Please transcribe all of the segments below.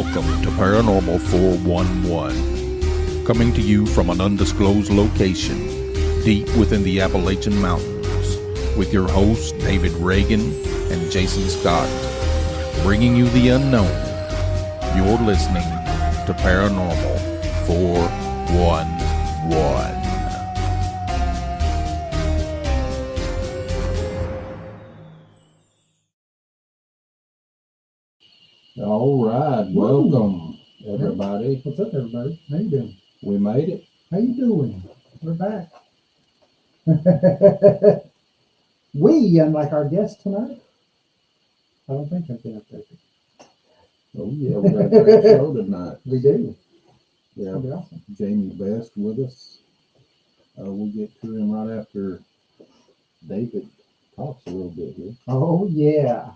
Welcome to Paranormal 411, coming to you from an undisclosed location deep within the Appalachian Mountains, with your hosts David Reagan and Jason Scott, bringing you the unknown. You're listening to Paranormal 411. All right, welcome everybody. What's up, everybody? How you doing? We made it. How you doing? We're back. We, unlike our guest tonight, I don't think I've been updated. Oh yeah, we got a great show tonight. We do. Yeah, That'll be awesome. Jamey Best with us. We'll get to him right after David talks a little bit here. Oh yeah.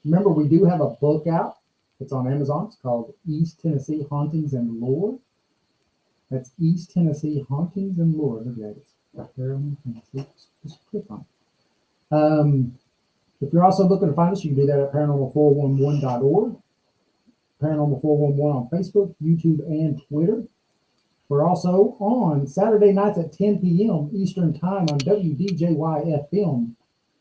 Remember, we do have a book out. It's on Amazon. It's called East Tennessee Hauntings and Lore. That's East Tennessee Hauntings and Lore. Look at it. It's right there on the thing. Just click on it. If you're also looking to find us, you can do that at paranormal411.org. Paranormal 411 on Facebook, YouTube, and Twitter. We're also on Saturday nights at 10 p.m. Eastern Time on WDJY-FM.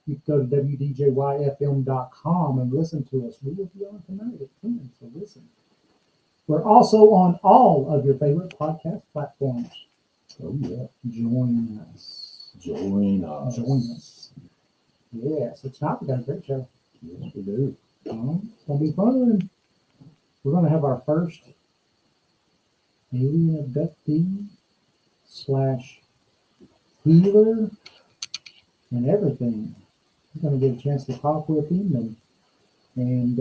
You can go to WDJYFM.com and listen to us. We will be on tonight at 10, so listen. We're also on all of your favorite podcast platforms. Oh yeah. Join us. Join us. Yeah, so tonight we got a great show. Yes, we do. It's going to be fun. We're going to have our first alien abductee / healer and everything. We're going to get a chance to talk with him, and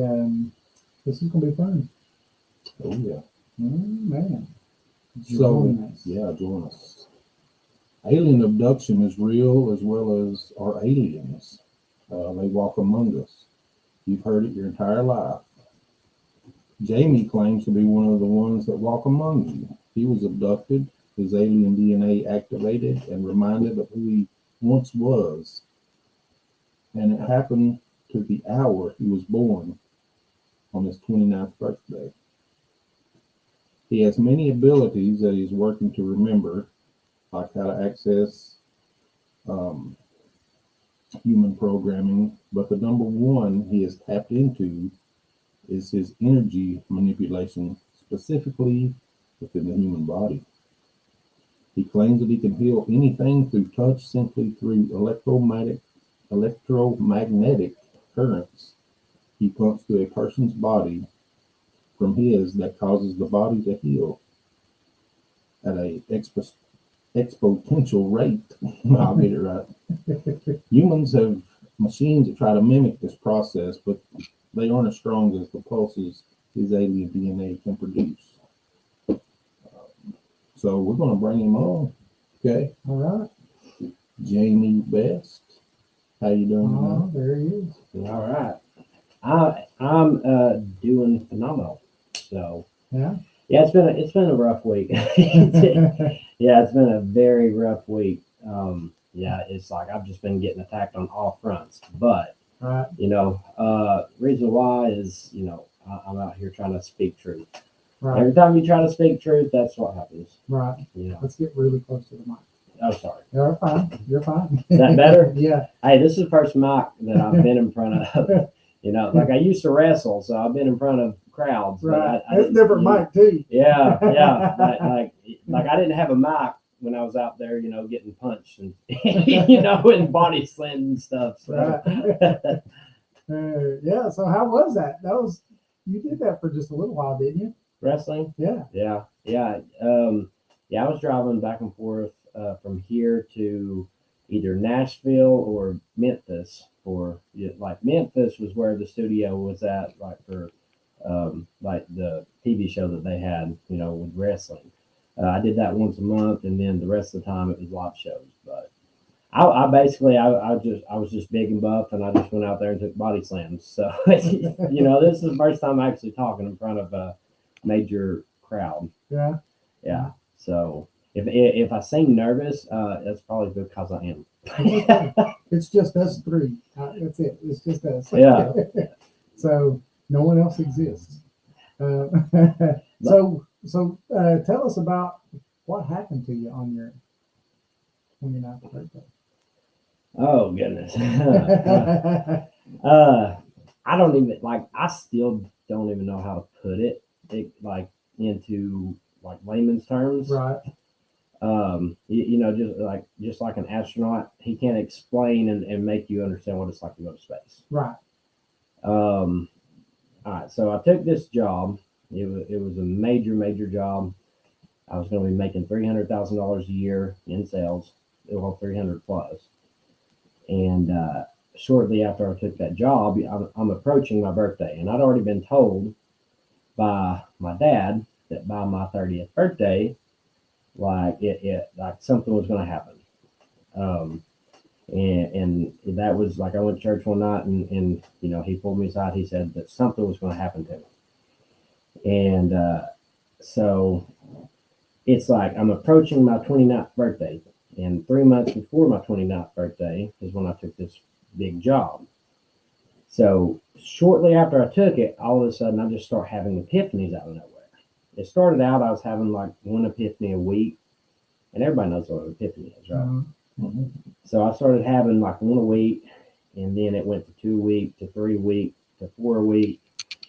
this is going to be fun. Oh yeah. Man. Join us. Alien abduction is real, as well as our aliens. They walk among us. You've heard it your entire life. Jamey claims to be one of the ones that walk among you. He was abducted, his alien DNA activated, and reminded of who he once was. And it happened to the hour he was born, on his 29th birthday. He has many abilities that he's working to remember, like how to access human programming, but the number one he has tapped into is his energy manipulation, specifically within the human body. He claims that he can heal anything through touch, simply through electromagnetic currents he pumps through a person's body from his that causes the body to heal at a exponential rate. I'll get it right. Humans have machines that try to mimic this process, but they aren't as strong as the pulses his alien DNA can produce. So we're going to bring him on. Okay. All right. Jamey Best. How you doing? Oh, there he is. All right. I'm doing phenomenal. So Yeah. it's been a rough week. Yeah, it's been a very rough week. It's like I've just been getting attacked on all fronts. But Right. reason why is I'm out here trying to speak truth. Right. Every time you try to speak truth, that's what happens. Right. Let's get really close to the mic. Oh, sorry. You're fine. You're fine. Is that better? Yeah. Hey, this is the first mic that I've been in front of. Like I used to wrestle, so I've been in front of crowds. Right. I It's different mic too. Yeah. Like I didn't have a mic when I was out there, getting punched and and body slammed and stuff. So. Right. Yeah. So how was that? You did that for just a little while, didn't you? Wrestling? Yeah. Yeah. I was driving back and forth from here to either Nashville or Memphis. Memphis was where the studio was at, for the TV show that they had, with wrestling. I did that once a month, and then the rest of the time it was live shows. But I was just big and buff, and I just went out there and took body slams. So this is the first time I'm actually talking in front of a major crowd. Yeah. Yeah. So if I seem nervous, that's probably because I am. It's just us three. That's it. It's just us. Yeah. So no one else exists. Tell us about what happened to you on your 29th birthday. Oh goodness. I don't even I still don't even know how to put it like into like layman's terms. Right. You know, just like an astronaut, he can't explain and make you understand what it's like to go to space. Right. All right, so I took this job. It was a major job. I was going to be making $300,000 a year in sales, well, 300 plus. And shortly after I took that job, I'm approaching my birthday, and I'd already been told by my dad that by my 30th birthday, like something was going to happen. And that was like, I went to church one night and you know, he pulled me aside. He said that something was going to happen to me. And so it's like I'm approaching my 29th birthday, and 3 months before my 29th birthday is when I took this big job. So shortly after I took it, all of a sudden I just start having epiphanies out of nowhere. It started out, I was having like one epiphany a week, and everybody knows what an epiphany is, right? Mm-hmm. So I started having like one a week, and then it went to 2 a week, to 3 a week, to 4 a week,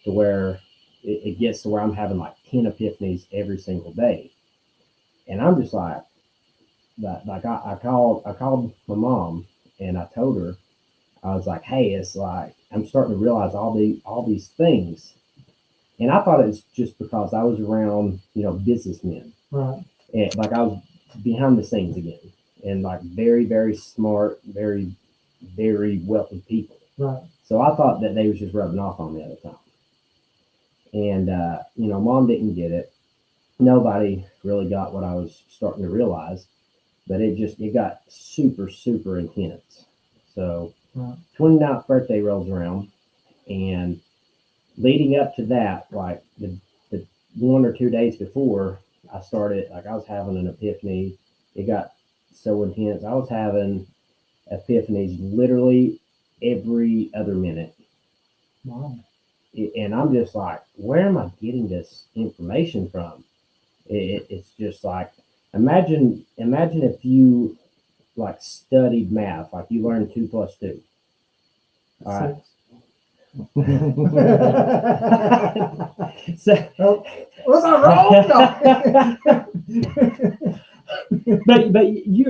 to where it gets to where I'm having like 10 epiphanies every single day. And I'm just like I called my mom, and I told her, I was like, hey, it's like I'm starting to realize all these things. And I thought it was just because I was around, you know, businessmen. Right. And like I was behind the scenes again, and like very, very smart, very, very wealthy people. Right. So I thought that they was just rubbing off on me at the time. And you know, mom didn't get it. Nobody really got what I was starting to realize, but it got super, super intense. So right. 29th birthday rolls around, and leading up to that, like the 1 or 2 days before, I started, like I was having an epiphany. It got so intense. I was having epiphanies literally every other minute. Wow. And I'm just like, where am I getting this information from? It's just like, imagine if you like studied math, like you learned 2 plus 2. All right. So, was I wrong? but you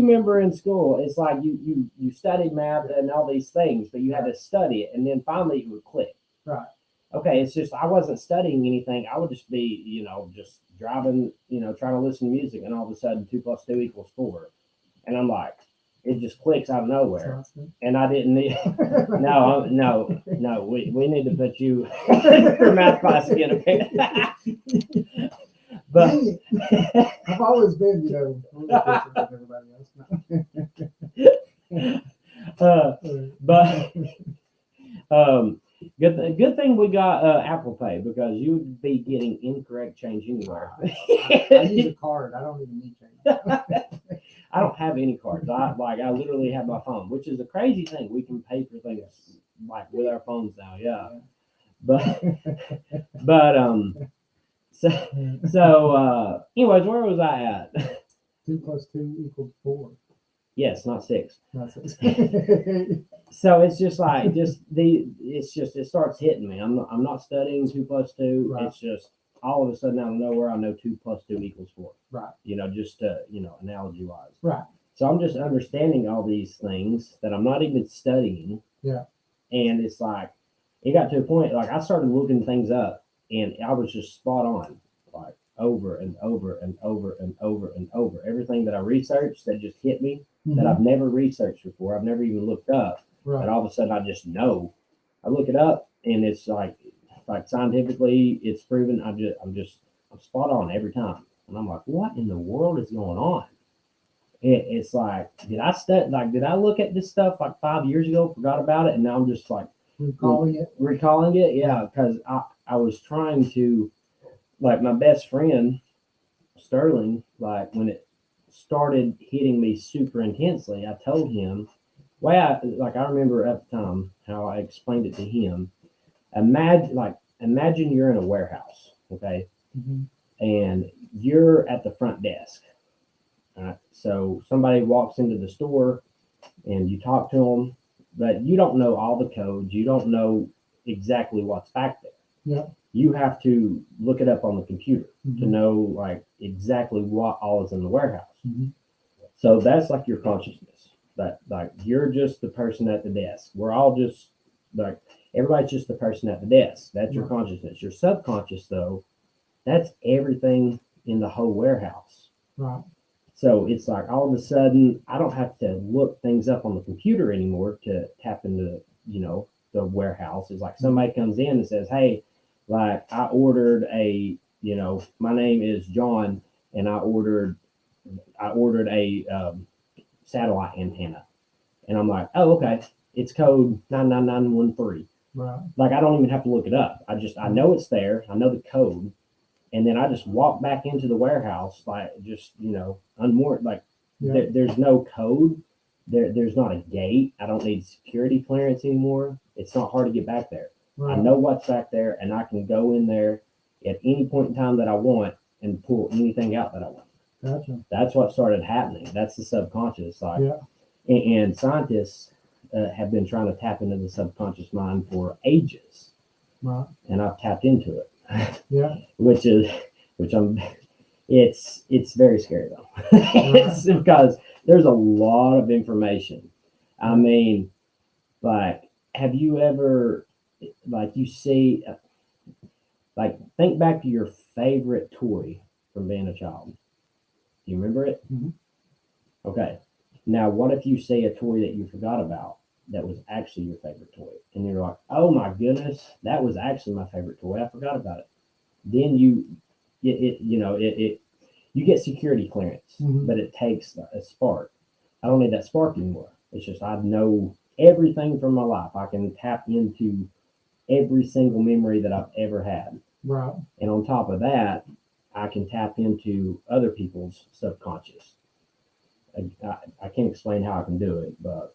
remember in school, it's like you studied math and all these things, but you had to study it, and then finally it would click. Right. Okay, it's just I wasn't studying anything. I would just be, you know, just driving, you know, trying to listen to music, and all of a sudden 2 plus 2 equals 4, and I'm like, it just clicks out of nowhere. And I didn't need no. We need to put you for math class again. But I've always been, you know, a little different than everybody else. But good thing we got Apple Pay, because you would be getting incorrect change anywhere. I use a card. I don't even need change. I don't have any cards. I literally have my phone, which is a crazy thing. We can pay for things like with our phones now, yeah. But so anyways, where was I at? 2 plus 2 equals 4. Yes, not 6. Not 6. So it's just like it starts hitting me. I'm not studying 2 plus 2. Right. It's just all of a sudden out of nowhere I know 2 plus 2 equals 4. Right. You know, just you know, analogy wise. Right. So I'm just understanding all these things that I'm not even studying. Yeah. And it's like it got to a point like I started looking things up, and I was just spot on, like over and over and over and over and over. Everything that I researched that just hit me, that I've never researched before, I've never even looked up. Right. And all of a sudden I just know. I look it up, and it's like scientifically it's proven. I'm spot on every time. And I'm like, what in the world is going on? It's like, did I look at this stuff like 5 years ago, forgot about it, and now I'm just like recalling it? Yeah, because I was trying to, like my best friend, Sterling, like when it started hitting me super intensely, I told him, I remember at the time how I explained it to him. imagine you're in a warehouse, okay, Mm-hmm. and you're at the front desk. So somebody walks into the store and you talk to them, but you don't know all the codes. You don't know exactly what's back there. Yeah. You have to look it up on the computer to Mm-hmm. know like exactly what all is in the warehouse. Mm-hmm. So that's like your consciousness. That like you're just the person at the desk. We're all just like everybody's just the person at the desk. That's your Right. consciousness. Your subconscious though, that's everything in the whole warehouse. Right. So it's like all of a sudden I don't have to look things up on the computer anymore to tap into, the warehouse. It's like somebody comes in and says, hey, like I ordered my name is John and I ordered a satellite antenna. And I'm like, oh, okay. It's code 99913. Right. Like I don't even have to look it up. I know it's there. I know the code. And then I just walk back into the warehouse, like just, unmoored. Like Yeah. there's no code. There's not a gate. I don't need security clearance anymore. It's not hard to get back there. Right. I know what's back there and I can go in there at any point in time that I want and pull anything out that I want. Gotcha. That's what started happening. That's the subconscious. Like, Yeah. and scientists have been trying to tap into the subconscious mind for ages, Right. and I've tapped into it. Yeah. It's very scary though. It's because there's a lot of information. I mean, like, have you ever, like, you see, like, think back to your favorite toy from being a child. Do you remember it? Mm-hmm. Okay. Now, what if you say a toy that you forgot about that was actually your favorite toy? And you're like, oh my goodness, that was actually my favorite toy. I forgot about it. Then you get security clearance, Mm-hmm. but it takes a spark. I don't need that spark anymore. It's just I know everything from my life. I can tap into every single memory that I've ever had. Right. And on top of that, I can tap into other people's subconscious. I can't explain how I can do it, but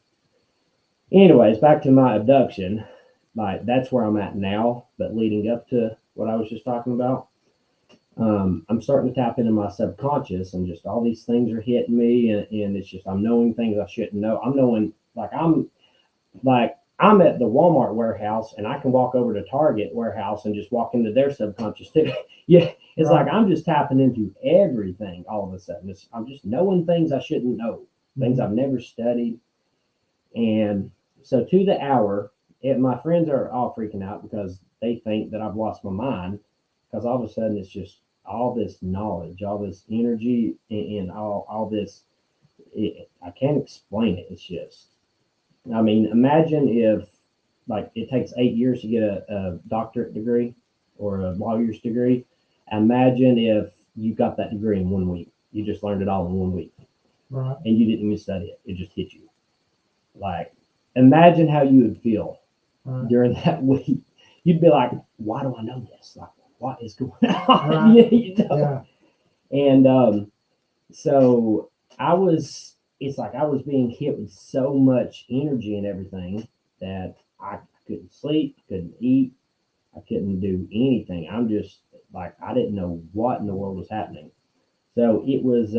anyways, back to my abduction. Like that's where I'm at now, but leading up to what I was just talking about, I'm starting to tap into my subconscious, and just all these things are hitting me, and it's just I'm knowing things I shouldn't know. I'm knowing I'm at the Walmart warehouse, and I can walk over to Target warehouse and just walk into their subconscious too. Yeah, it's Right. like I'm just tapping into everything all of a sudden. I'm just knowing things I shouldn't know, things I've never studied. And so to the hour, my friends are all freaking out because they think that I've lost my mind, because all of a sudden it's just all this knowledge, all this energy, and all this. I can't explain it. It's just, I mean, imagine if like it takes 8 years to get a doctorate degree or a lawyer's degree. Imagine if you got that degree in 1 week. You just learned it all in 1 week. Right. And you didn't even study it. It just hit you. Like, imagine how you would feel Right. during that week. You'd be like, why do I know this? Like, what is going on? Right. Yeah. Yeah. And so it's like I was being hit with so much energy and everything that I couldn't sleep, couldn't eat, I couldn't do anything. I'm just like, I didn't know what in the world was happening. So it was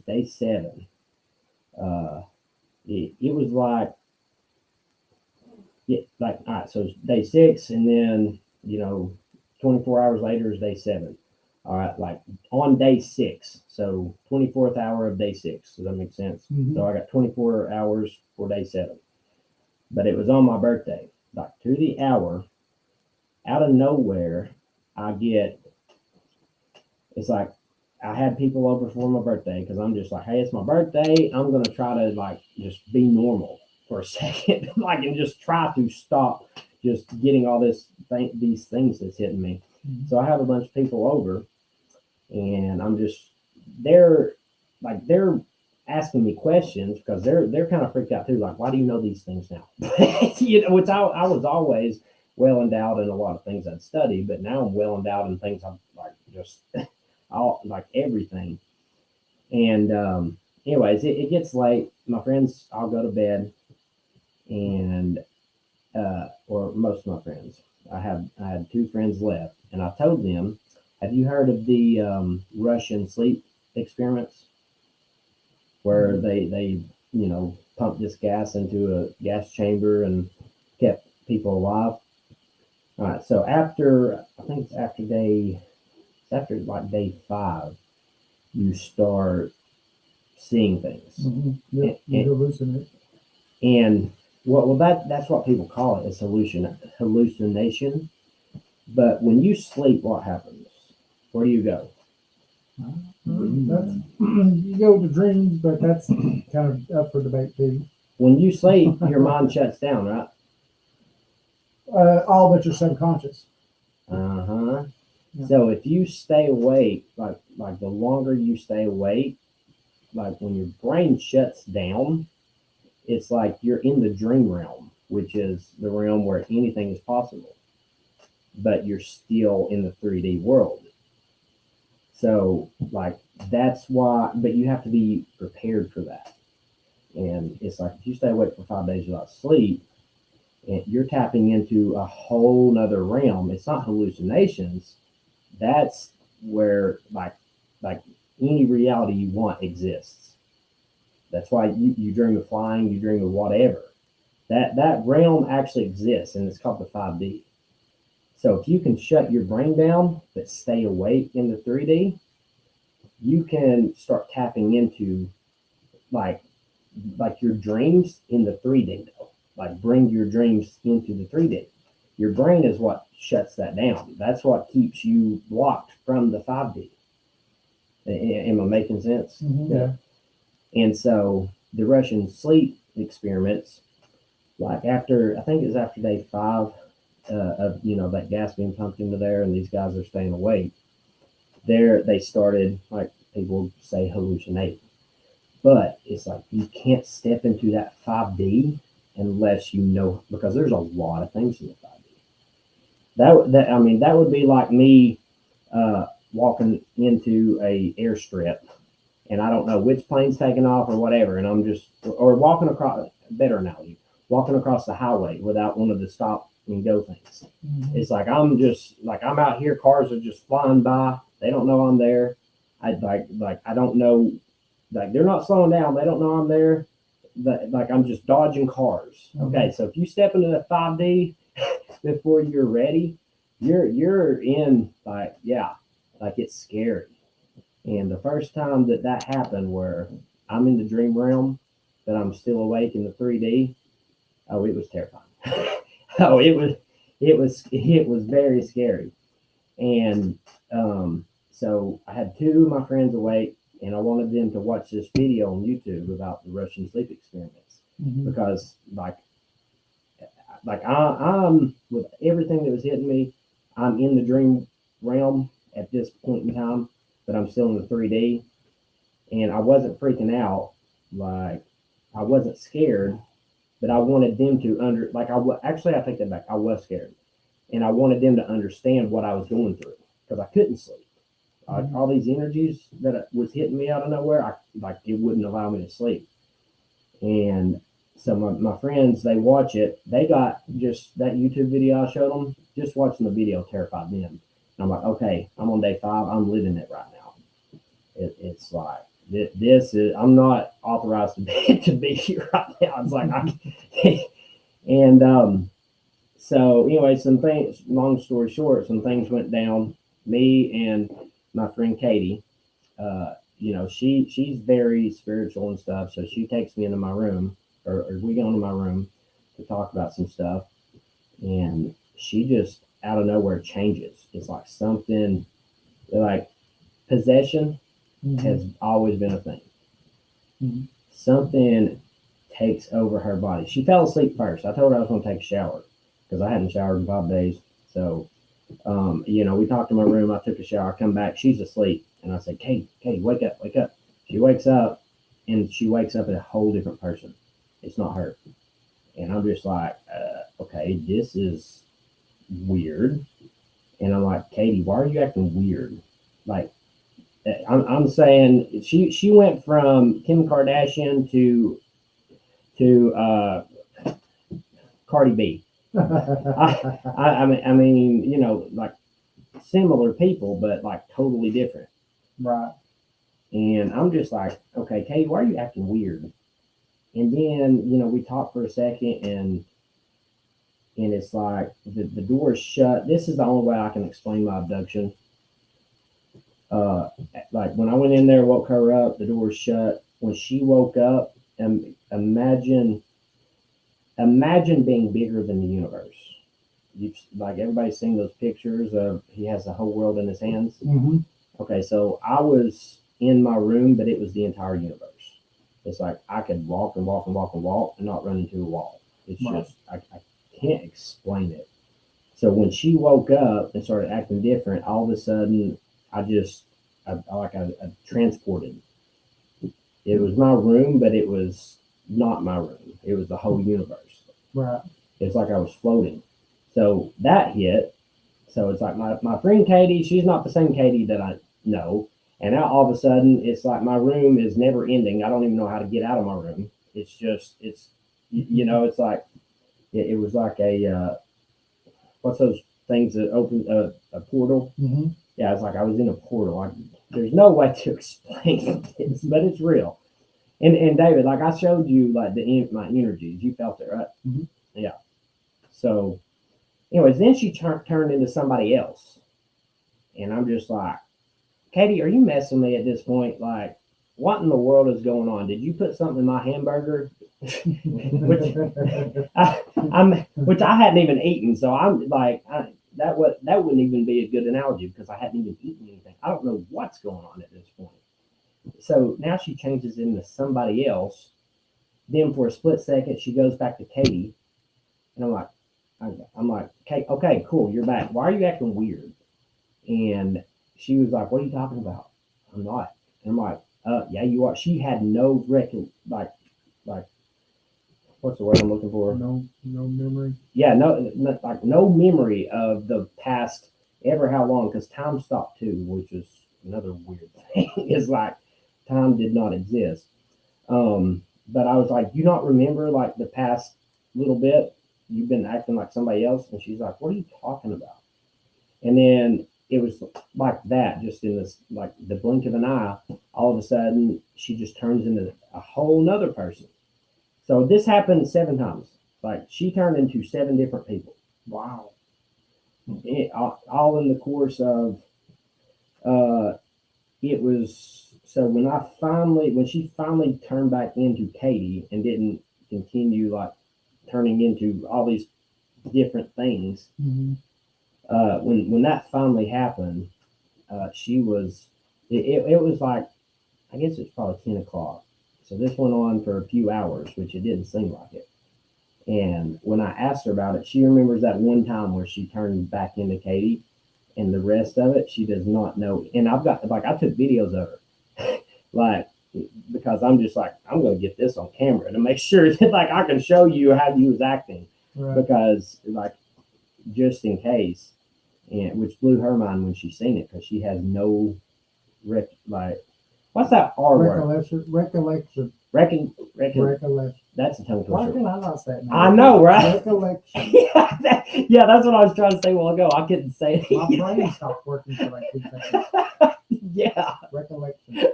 day 7. It was like, all right, so it's day 6, and then 24 hours later is day 7. All right, like on day 6, so 24th hour of day 6. Does that make sense? Mhm. So I got 24 hours for day 7, but it was on my birthday. Like to the hour, out of nowhere, it's like I had people over for my birthday because I'm just like, hey, it's my birthday. I'm gonna try to like just be normal for a second, like, and just try to stop just getting all these things that's hitting me. Mhm. So I have a bunch of people over, and they're asking me questions because they're kind of freaked out too. Like, why do you know these things now? Which I was always well endowed in a lot of things I'd studied, but now I'm well endowed in things I'm like just all like everything. And anyways, it gets late. My friends all go to bed, and or most of my friends. I had two friends left, and I told them, "Have you heard of the Russian sleep experiments, where they pumped this gas into a gas chamber and kept people alive?" All right, so after I think it's after like day 5, you start seeing things. Yeah, you hallucinate. And well, that's what people call it. It's hallucination. But when you sleep, what happens? Where do you go? That's, you go to dreams, but that's kind of up for debate too. When you sleep, your mind shuts down, right? All but your subconscious. Uh-huh. Yeah. So if you stay awake, like the longer you stay awake, like when your brain shuts down, it's like you're in the dream realm, which is the realm where anything is possible, but you're still in the 3D world. So like that's why, but you have to be prepared for that. And it's like if you stay awake for 5 days without sleep, and you're tapping into a whole nother realm. It's not hallucinations. That's where like any reality you want exists. That's why you dream of flying, you dream of whatever. That realm actually exists, and it's called the 5D. So if you can shut your brain down but stay awake in the 3D, you can start tapping into like your dreams in the 3D though. Like bring your dreams into the 3D. Your brain is what shuts that down. That's what keeps you blocked from the 5D. Am I making sense? Mm-hmm. Yeah. And so the Russian sleep experiments, like after, I think it was after day 5 of, that gas being pumped into there and these guys are staying awake, they started, like people say, hallucinate. But it's like you can't step into that 5D unless you know, because there's a lot of things in the 5D. That would be like me walking into a airstrip and I don't know which plane's taking off or whatever, and I'm just, or walking across, better analogy, walking across the highway without one of the stop and go things. Mm-hmm. It's like I'm out here, cars are just flying by, they don't know I'm there. I don't know, like they're not slowing down, they don't know I'm there. But like I'm just dodging cars. Okay, so if you step into the 5D before you're ready, you're in like it's scary. And the first time that happened, where I'm in the dream realm, but I'm still awake in the 3D, oh, it was terrifying. Oh, it was very scary. And so I had 2 of my friends awake, and I wanted them to watch this video on YouTube about the Russian sleep experiments. Mm-hmm. Because like I'm with everything that was hitting me, I'm in the dream realm at this point in time, but I'm still in the 3D, and I wasn't freaking out, like I wasn't scared, but I wanted them to I take that back. I was scared, and I wanted them to understand what I was going through because I couldn't sleep. All these energies that was hitting me out of nowhere, it wouldn't allow me to sleep. And so my friends, they watch it. They got just that YouTube video I showed them. Just watching the video terrified them. And I'm like, okay, I'm on day 5. I'm living it right now. It's like this is. I'm not authorized to be here right now. It's like and so anyway, some things. Long story short, some things went down. Me and my friend Katie, she's very spiritual and stuff. So she takes me into my room, or we go into my room to talk about some stuff. And she just out of nowhere changes. It's like something like possession has always been a thing. Mm-hmm. Something takes over her body. She fell asleep first. I told her I was going to take a shower because I hadn't showered in 5 days. So we talked in my room. I took a shower. I come back. She's asleep. And I said, Katie, wake up. She wakes up, and she wakes up a whole different person. It's not her. And I'm just like, okay, this is weird. And I'm like, Katie, why are you acting weird? Like, I'm saying she went from Kim Kardashian to Cardi B. I mean, you know, like similar people, but like totally different. Right. And I'm just like, okay, Katie, why are you acting weird? And then, you know, we talked for a second, and it's like the door is shut. This is the only way I can explain my abduction. Uh, like when I went in there, woke her up, the door was shut. When she woke up, imagine being bigger than the universe. You like everybody's seen those pictures of he has the whole world in his hands. Mm-hmm. Okay, so I was in my room, but it was the entire universe. It's like I could walk and walk and walk and walk and not run into a wall. It's Right. just I can't explain it. So when she woke up and started acting different, all of a sudden I transported. It was my room, but it was not my room. It was the whole universe. Right. It's like I was floating. So that hit. So it's like my friend Katie, she's not the same Katie that I know. And now all of a sudden, it's like my room is never ending. I don't even know how to get out of my room. It's just, you know, it's like, it was like what's those things that open a portal? Mm-hmm. Yeah, it's like I was in a portal. There's no way to explain this, but it's real. And David, like I showed you, like my energies, you felt it, right? Mm-hmm. Yeah. So, anyways, then she turned into somebody else, and I'm just like, Katie, are you messing me at this point? Like, what in the world is going on? Did you put something in my hamburger? which I hadn't even eaten, so I'm like, that wouldn't even be a good analogy because I hadn't even eaten anything. I don't know what's going on at this point. So now she changes into somebody else. Then for a split second, she goes back to Katie, and I'm like, Kate, okay, cool, you're back. Why are you acting weird? And she was like, what are you talking about? I'm not. And I'm like, yeah, you are. She had no like, what's the word I'm looking for? No memory. Yeah, no memory of the past ever how long, because time stopped too, which is another weird thing. It's like time did not exist. But I was like, you not remember like the past little bit? You've been acting like somebody else. And she's like, what are you talking about? And then it was like that, just in this, like the blink of an eye, all of a sudden she just turns into a whole nother person. So this happened 7 times. Like she turned into 7 different people. Wow. All in the course of, it was, so when she finally turned back into Katie and didn't continue like turning into all these different things, Mm-hmm. when that finally happened, she was, it was like, I guess it's probably 10 o'clock. So this went on for a few hours, which it didn't seem like it. And when I asked her about it, she remembers that one time where she turned back into Katie, and the rest of it, she does not know. And I've got, like, I took videos of her, like, because I'm just like, I'm going to get this on camera to make sure that, like, I can show you how you was acting. Right. Because, like, just in case, and which blew her mind when she seen it, because she has no, what's that R word? Recollection. Recollection. That's a tongue Why twister. can I not say it now? I know, right? Recollection. yeah, that's what I was trying to say a while ago. I couldn't say it. My brain stopped working for like 2 seconds. Yeah. Recollection.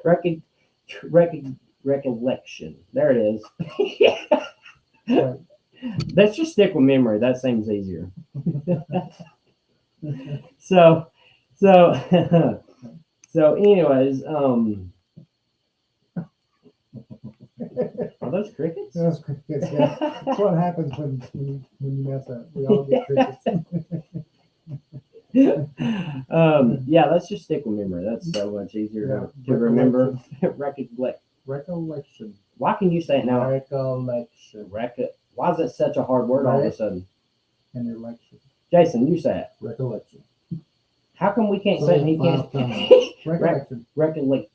Recollection. There it is. Right. Let's just stick with memory. That seems easier. So anyways, are those crickets? Those crickets, yeah. That's what happens when you mess up. We all get crickets. Yeah, let's just stick with memory. That's so much easier Yeah, to remember. Recollection. Why can you say it now? Recollection. Why is it such a hard word all of a sudden? And election. Jason, you say it. Recollection. How come we can't say it and he can't? Recollection. Recollect.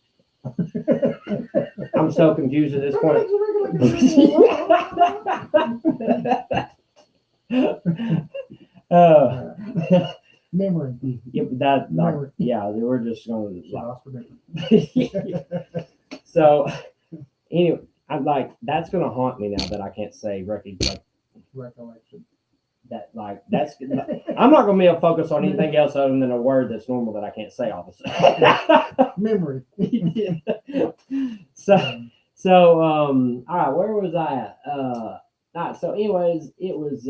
I'm so confused at this point. Memory. Yeah, they were just going to Lost for memory. So anyway, I'm like, that's going to haunt me now that I can't say Recollection. that Like that's. I'm not going to be able to focus on anything else other than a word that's normal that I can't say all of a sudden. Memory. So all right, where was I at? All right, so anyways, it was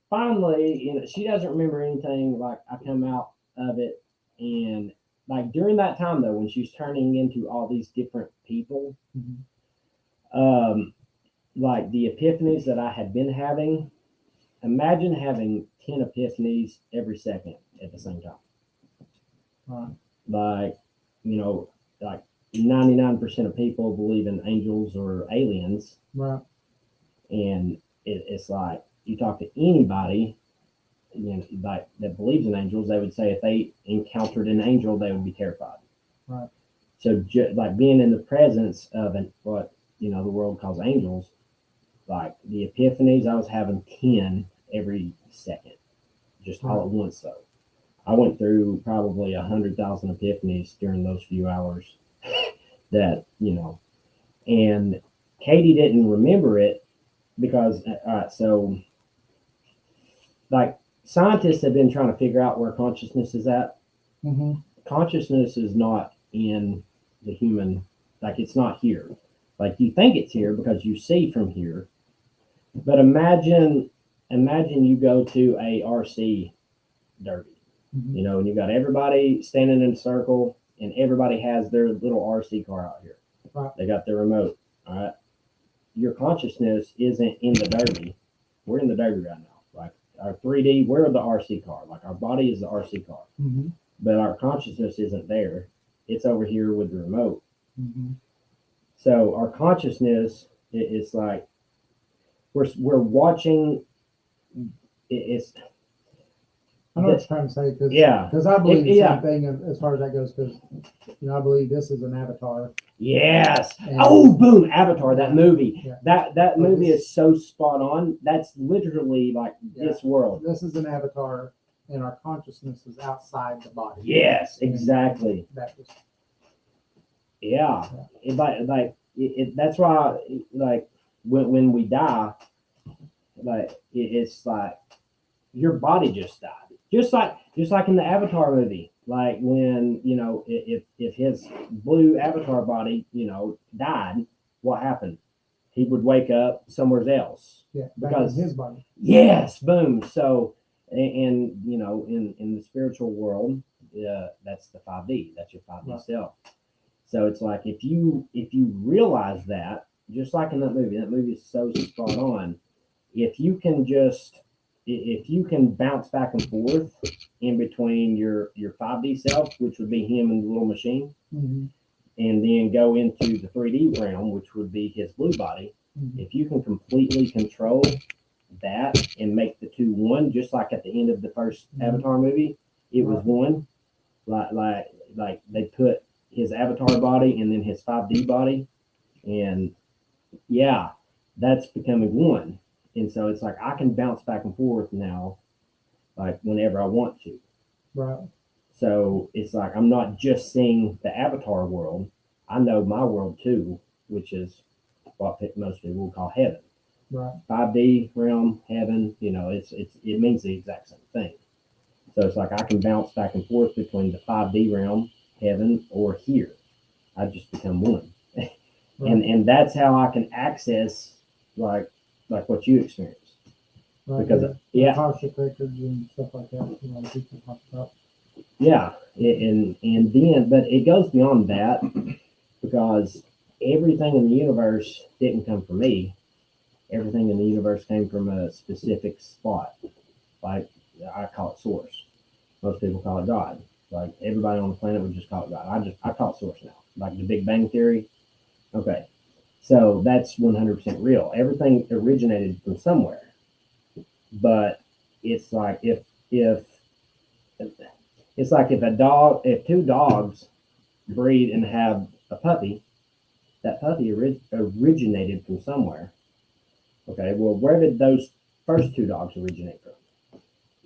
finally, she doesn't remember anything. Like I come out of it, and like during that time though, when she's turning into all these different people, like the epiphanies that I had been having, imagine having 10 epiphanies every second at the same time. Right. Like, like 99% of people believe in angels or aliens. Right. And it's like, you talk to anybody, like that believes in angels, they would say if they encountered an angel, they would be terrified. Right. So like being in the presence of what, the world calls angels, like the epiphanies, I was having 10 every second, just all at once though. I went through probably 100,000 epiphanies during those few hours that, and Katie didn't remember it because, all right, so like scientists have been trying to figure out where consciousness is at. Mm-hmm. Consciousness is not in the human, like it's not here. Like you think it's here because you see from here, but imagine you go to a RC derby, and you got everybody standing in a circle and everybody has their little RC car out here. Right. They got their remote. All right. Your consciousness isn't in the derby. We're in the derby right now. Like our 3D, we're the RC car. Like our body is the RC car, but our consciousness isn't there. It's over here with the remote. So our consciousness is like we're watching. It's. I know what you're trying to say because I believe the same thing as far as that goes because I believe this is an avatar. Yes. And, boom! Avatar, that movie. Yeah. That movie is so spot on. That's literally like this world. This is an avatar, and our consciousness is outside the body. Yes, exactly. That is, yeah. That's why like when we die, like it's like your body just died. Just like in the Avatar movie, like when if his blue Avatar body died, what happened? He would wake up somewhere else. Yeah, because his body. Yes, boom. So in the spiritual world, that's the 5D. That's your 5D self. So it's like if you realize that, just like in that movie is so spot on. If you can bounce back and forth in between your 5D self, which would be him in the little machine, and then go into the 3D realm, which would be his blue body, if you can completely control that and make the two one, just like at the end of the first Avatar movie, it was one. Like they put his Avatar body and then his 5D body, and that's becoming one. And so it's like I can bounce back and forth now, like whenever I want to. Right. So it's like I'm not just seeing the Avatar world. I know my world too, which is what most people would call heaven. Right. 5D realm, heaven. It means the exact same thing. So it's like I can bounce back and forth between the 5D realm, heaven, or here. I just become one, right. and that's how I can access like what you experienced. Right, because Akashic records and stuff like that. People talk about. Yeah, and then, but it goes beyond that because everything in the universe didn't come from me. Everything in the universe came from a specific spot. Like I call it source. Most people call it God. Like everybody on the planet would just call it God. I call it source now. Like the Big Bang Theory. Okay. So that's 100% real. Everything originated from somewhere. But it's like if two dogs breed and have a puppy, that puppy originated from somewhere. Okay, well, where did those first two dogs originate from?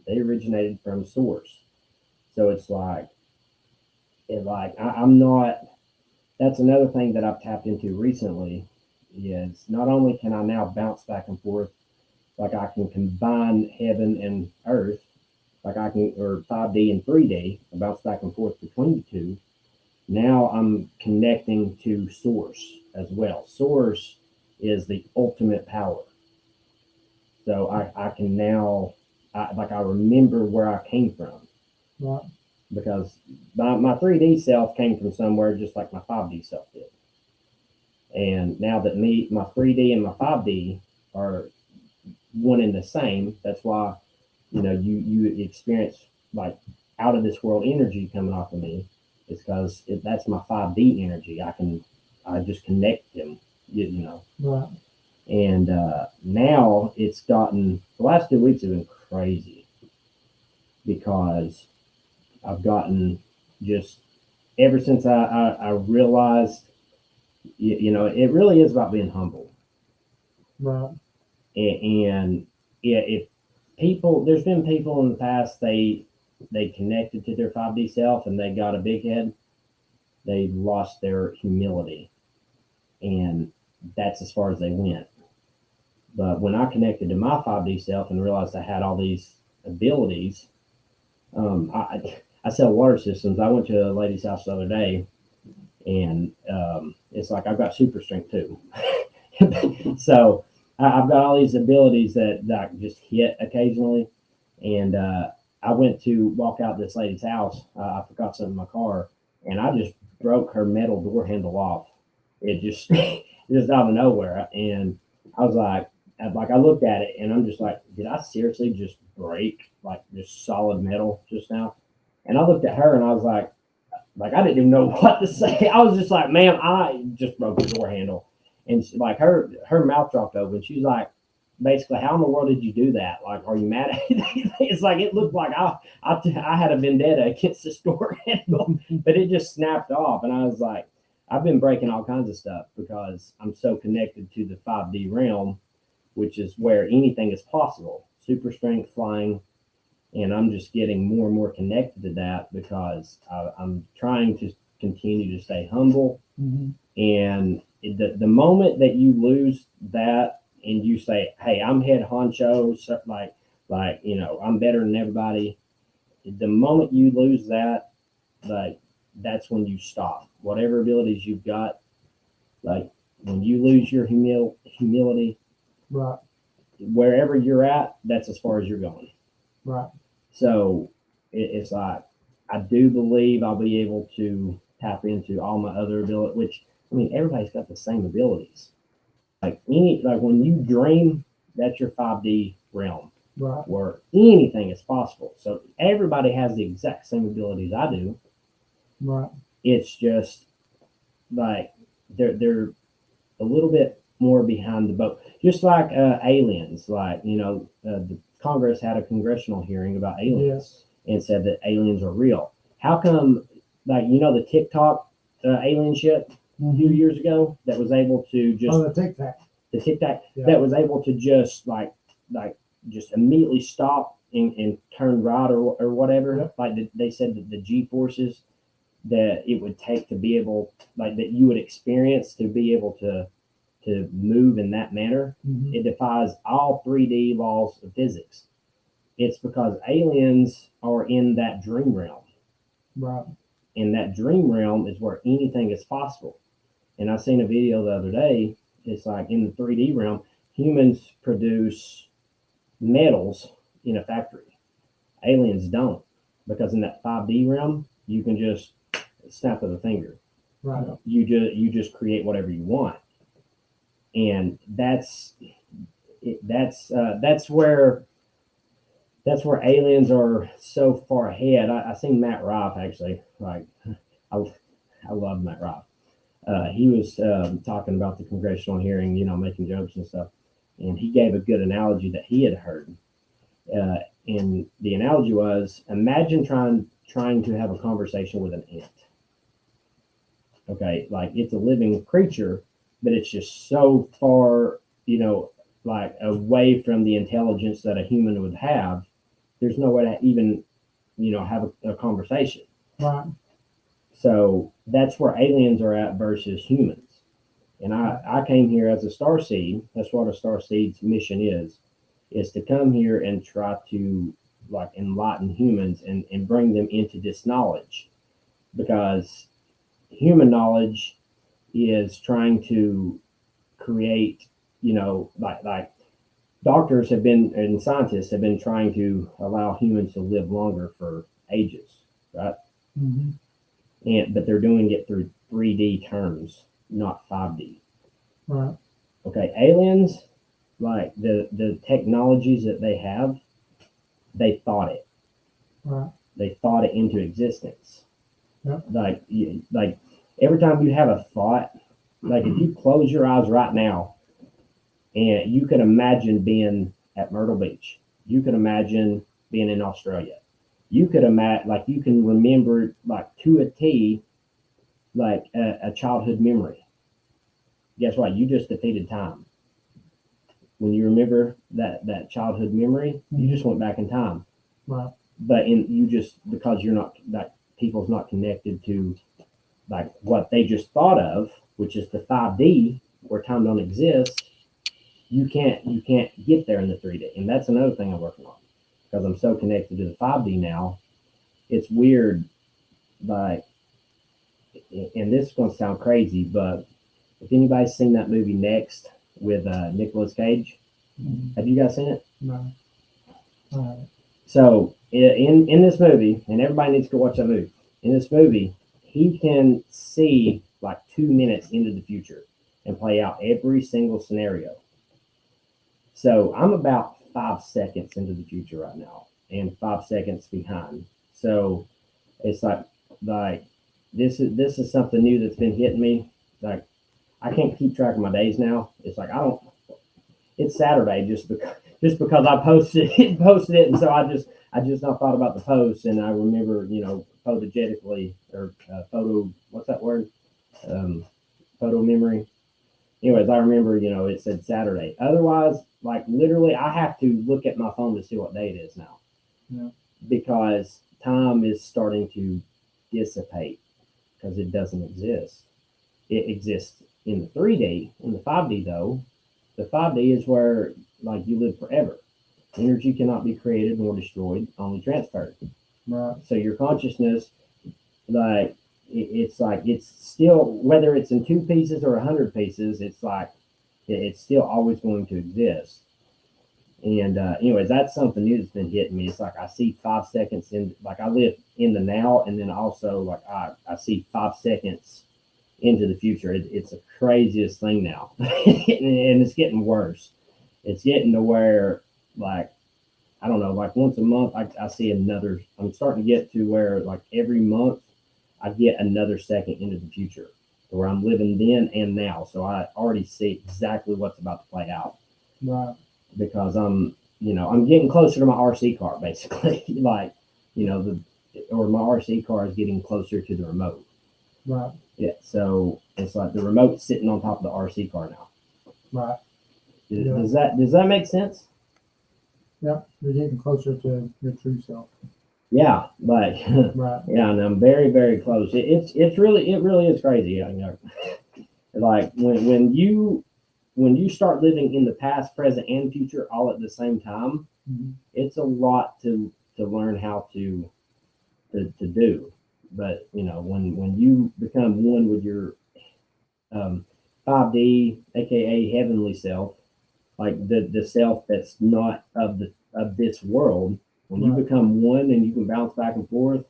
They originated from source. So it's like I'm not. That's another thing that I've tapped into recently is not only can I now bounce back and forth like I can combine heaven and earth, like I can, or 5D and 3D, bounce back and forth between the two. Now I'm connecting to source as well. Source is the ultimate power. So I can now, I remember where I came from. Right. Because my 3D self came from somewhere just like my 5D self did. And now that my 3D and my 5D are one and the same, that's why, you experience like out of this world energy coming off of me. It's because that's my 5D energy. I just connect them, Right. And now it's gotten, the last 2 weeks have been crazy because I've gotten just, ever since I realized, it really is about being humble. Right. And if people, there's been people in the past, they connected to their 5D self and they got a big head, they lost their humility. And that's as far as they went. But when I connected to my 5D self and realized I had all these abilities, I sell water systems. I went to a lady's house the other day, and it's like I've got super strength too. So I've got all these abilities that just hit occasionally. And I went to walk out this lady's house. I forgot something in my car, and I just broke her metal door handle off. It just just out of nowhere, and I was like I looked at it, and I'm just like, did I seriously just break like just solid metal just now? And I looked at her, and I was like I didn't even know what to say. I was just like, ma'am, I just broke the door handle, and she, like her mouth dropped open. She's like, basically, how in the world did you do that? Like, are you mad at it? It's like it looked like I had a vendetta against this door handle, but it just snapped off, and I was like, I've been breaking all kinds of stuff because I'm so connected to the 5D realm, which is where anything is possible. Super strength, flying, and I'm just getting more and more connected to that because I'm trying to continue to stay humble. Mm-hmm. And the moment that you lose that and you say, hey, I'm head honcho, so like I'm better than everybody, the moment you lose that, like, that's when you stop. Whatever abilities you've got, like when you lose your humility, Right. wherever you're at, that's as far as you're going. Right. So it's like, I do believe I'll be able to tap into all my other abilities, which, I mean, everybody's got the same abilities. Like when you dream, that's your 5D realm. Right. Where anything is possible. So everybody has the exact same abilities I do. Right. It's just like they're a little bit more behind the boat. Just like aliens, like the Congress had a congressional hearing about aliens and said that aliens are real. How come, like the TikTok alien ship a few years ago that was able to just the Tic Tac. The Tic Tac that was able to just like just immediately stop and turn right or whatever. Yep. Like they said that the G forces that it would take to be able, like that you would experience to be able to move in that manner, it defies all 3D laws of physics. It's because aliens are in that dream realm. Right. And that dream realm is where anything is possible. And I seen a video the other day. It's like in the 3D realm, humans produce metals in a factory. Aliens don't, because in that 5D realm, you can just snap of the finger. Right. You just create whatever you want, and that's where aliens are so far ahead. I seen Matt Rife actually. Like I love Matt Rife. He was talking about the congressional hearing, making jokes and stuff, and he gave a good analogy that he had heard. And the analogy was, imagine trying to have a conversation with an ant. Okay, like it's a living creature, but it's just so far, like away from the intelligence that a human would have. There's no way to even, have a conversation. Right. So that's where aliens are at versus humans. And I came here as a starseed. That's what a starseed's mission is. is to come here and try to like enlighten humans and bring them into this knowledge, because human knowledge is trying to create, like doctors have been and scientists have been trying to allow humans to live longer for ages, right? But they're doing it through 3D terms, not 5D. Right. Okay, aliens, like the technologies that they have, they thought it. Right. They thought it into existence. Yep. Like every time you have a thought, like if you close your eyes right now, and you could imagine being at Myrtle Beach, you could imagine being in Australia, you could imagine, like you can remember like to a T, like a childhood memory. Guess what? You just defeated time. When you remember that childhood memory, you just went back in time. Right. But because you're not, like, people's not connected to like what they just thought of, which is the 5D where time don't exist. You can't get there in the 3D, and that's another thing I'm working on, because I'm so connected to the 5D now. It's weird, like, and this is going to sound crazy, but if anybody's seen that movie Next with Nicolas Cage, have you guys seen it? No. So in this movie, and everybody needs to watch that movie. In this movie, he can see like 2 minutes into the future and play out every single scenario. So I'm about 5 seconds into the future right now, and 5 seconds behind. So it's like this is something new that's been hitting me. Like, I can't keep track of my days now. It's like it's Saturday just because I posted it, and so I just not thought about the post, and I remember, photogenically, or what's that word? Photo memory. Anyways, I remember, it said Saturday. Otherwise, like, literally, I have to look at my phone to see what day it is now. Yeah. Because time is starting to dissipate, because it doesn't exist. It exists in the 3D. In the 5D, though, the 5D is where, like, you live forever. Energy cannot be created nor destroyed, only transferred. Right. So your consciousness, like, it's still, whether it's in 2 pieces or 100 pieces, it's like, it's still always going to exist. And anyways, that's something new that's been hitting me. It's like I see 5 seconds in, like, I live in the now, and then also, like, I see 5 seconds into the future. It's the craziest thing now. And it's getting worse. It's getting to where, like, I don't know, like once a month, I see another. I'm starting to get to where, like, every month I get another second into the future, where I'm living then and now. So I already see exactly what's about to play out. Right. Because I'm getting closer to my RC car, basically. Like, or my RC car is getting closer to the remote. Right. Yeah. So it's like the remote's sitting on top of the RC car now. Right. Does that make sense? Yep. You're getting closer to your true self. Yeah. Like, Right. yeah, and I'm very, very close. It really is crazy. Like when you start living in the past, present, and future all at the same time, it's a lot to learn how to do. But when you become one with your 5D, aka heavenly self, like the self that's not of this world, when you become one and you can bounce back and forth,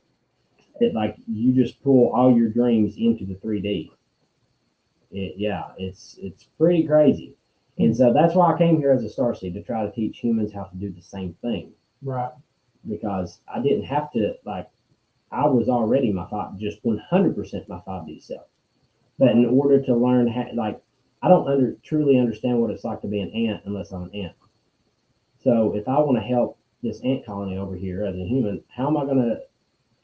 it, like, you just pull all your dreams into the 3D. It's pretty crazy. And so that's why I came here as a Starseed, to try to teach humans how to do the same thing. Right. Because I didn't have to, like, I was already just 100% my 5D self. But in order to learn how, like, I don't truly understand what it's like to be an ant unless I'm an ant. So if I want to help this ant colony over here as a human, how am I going to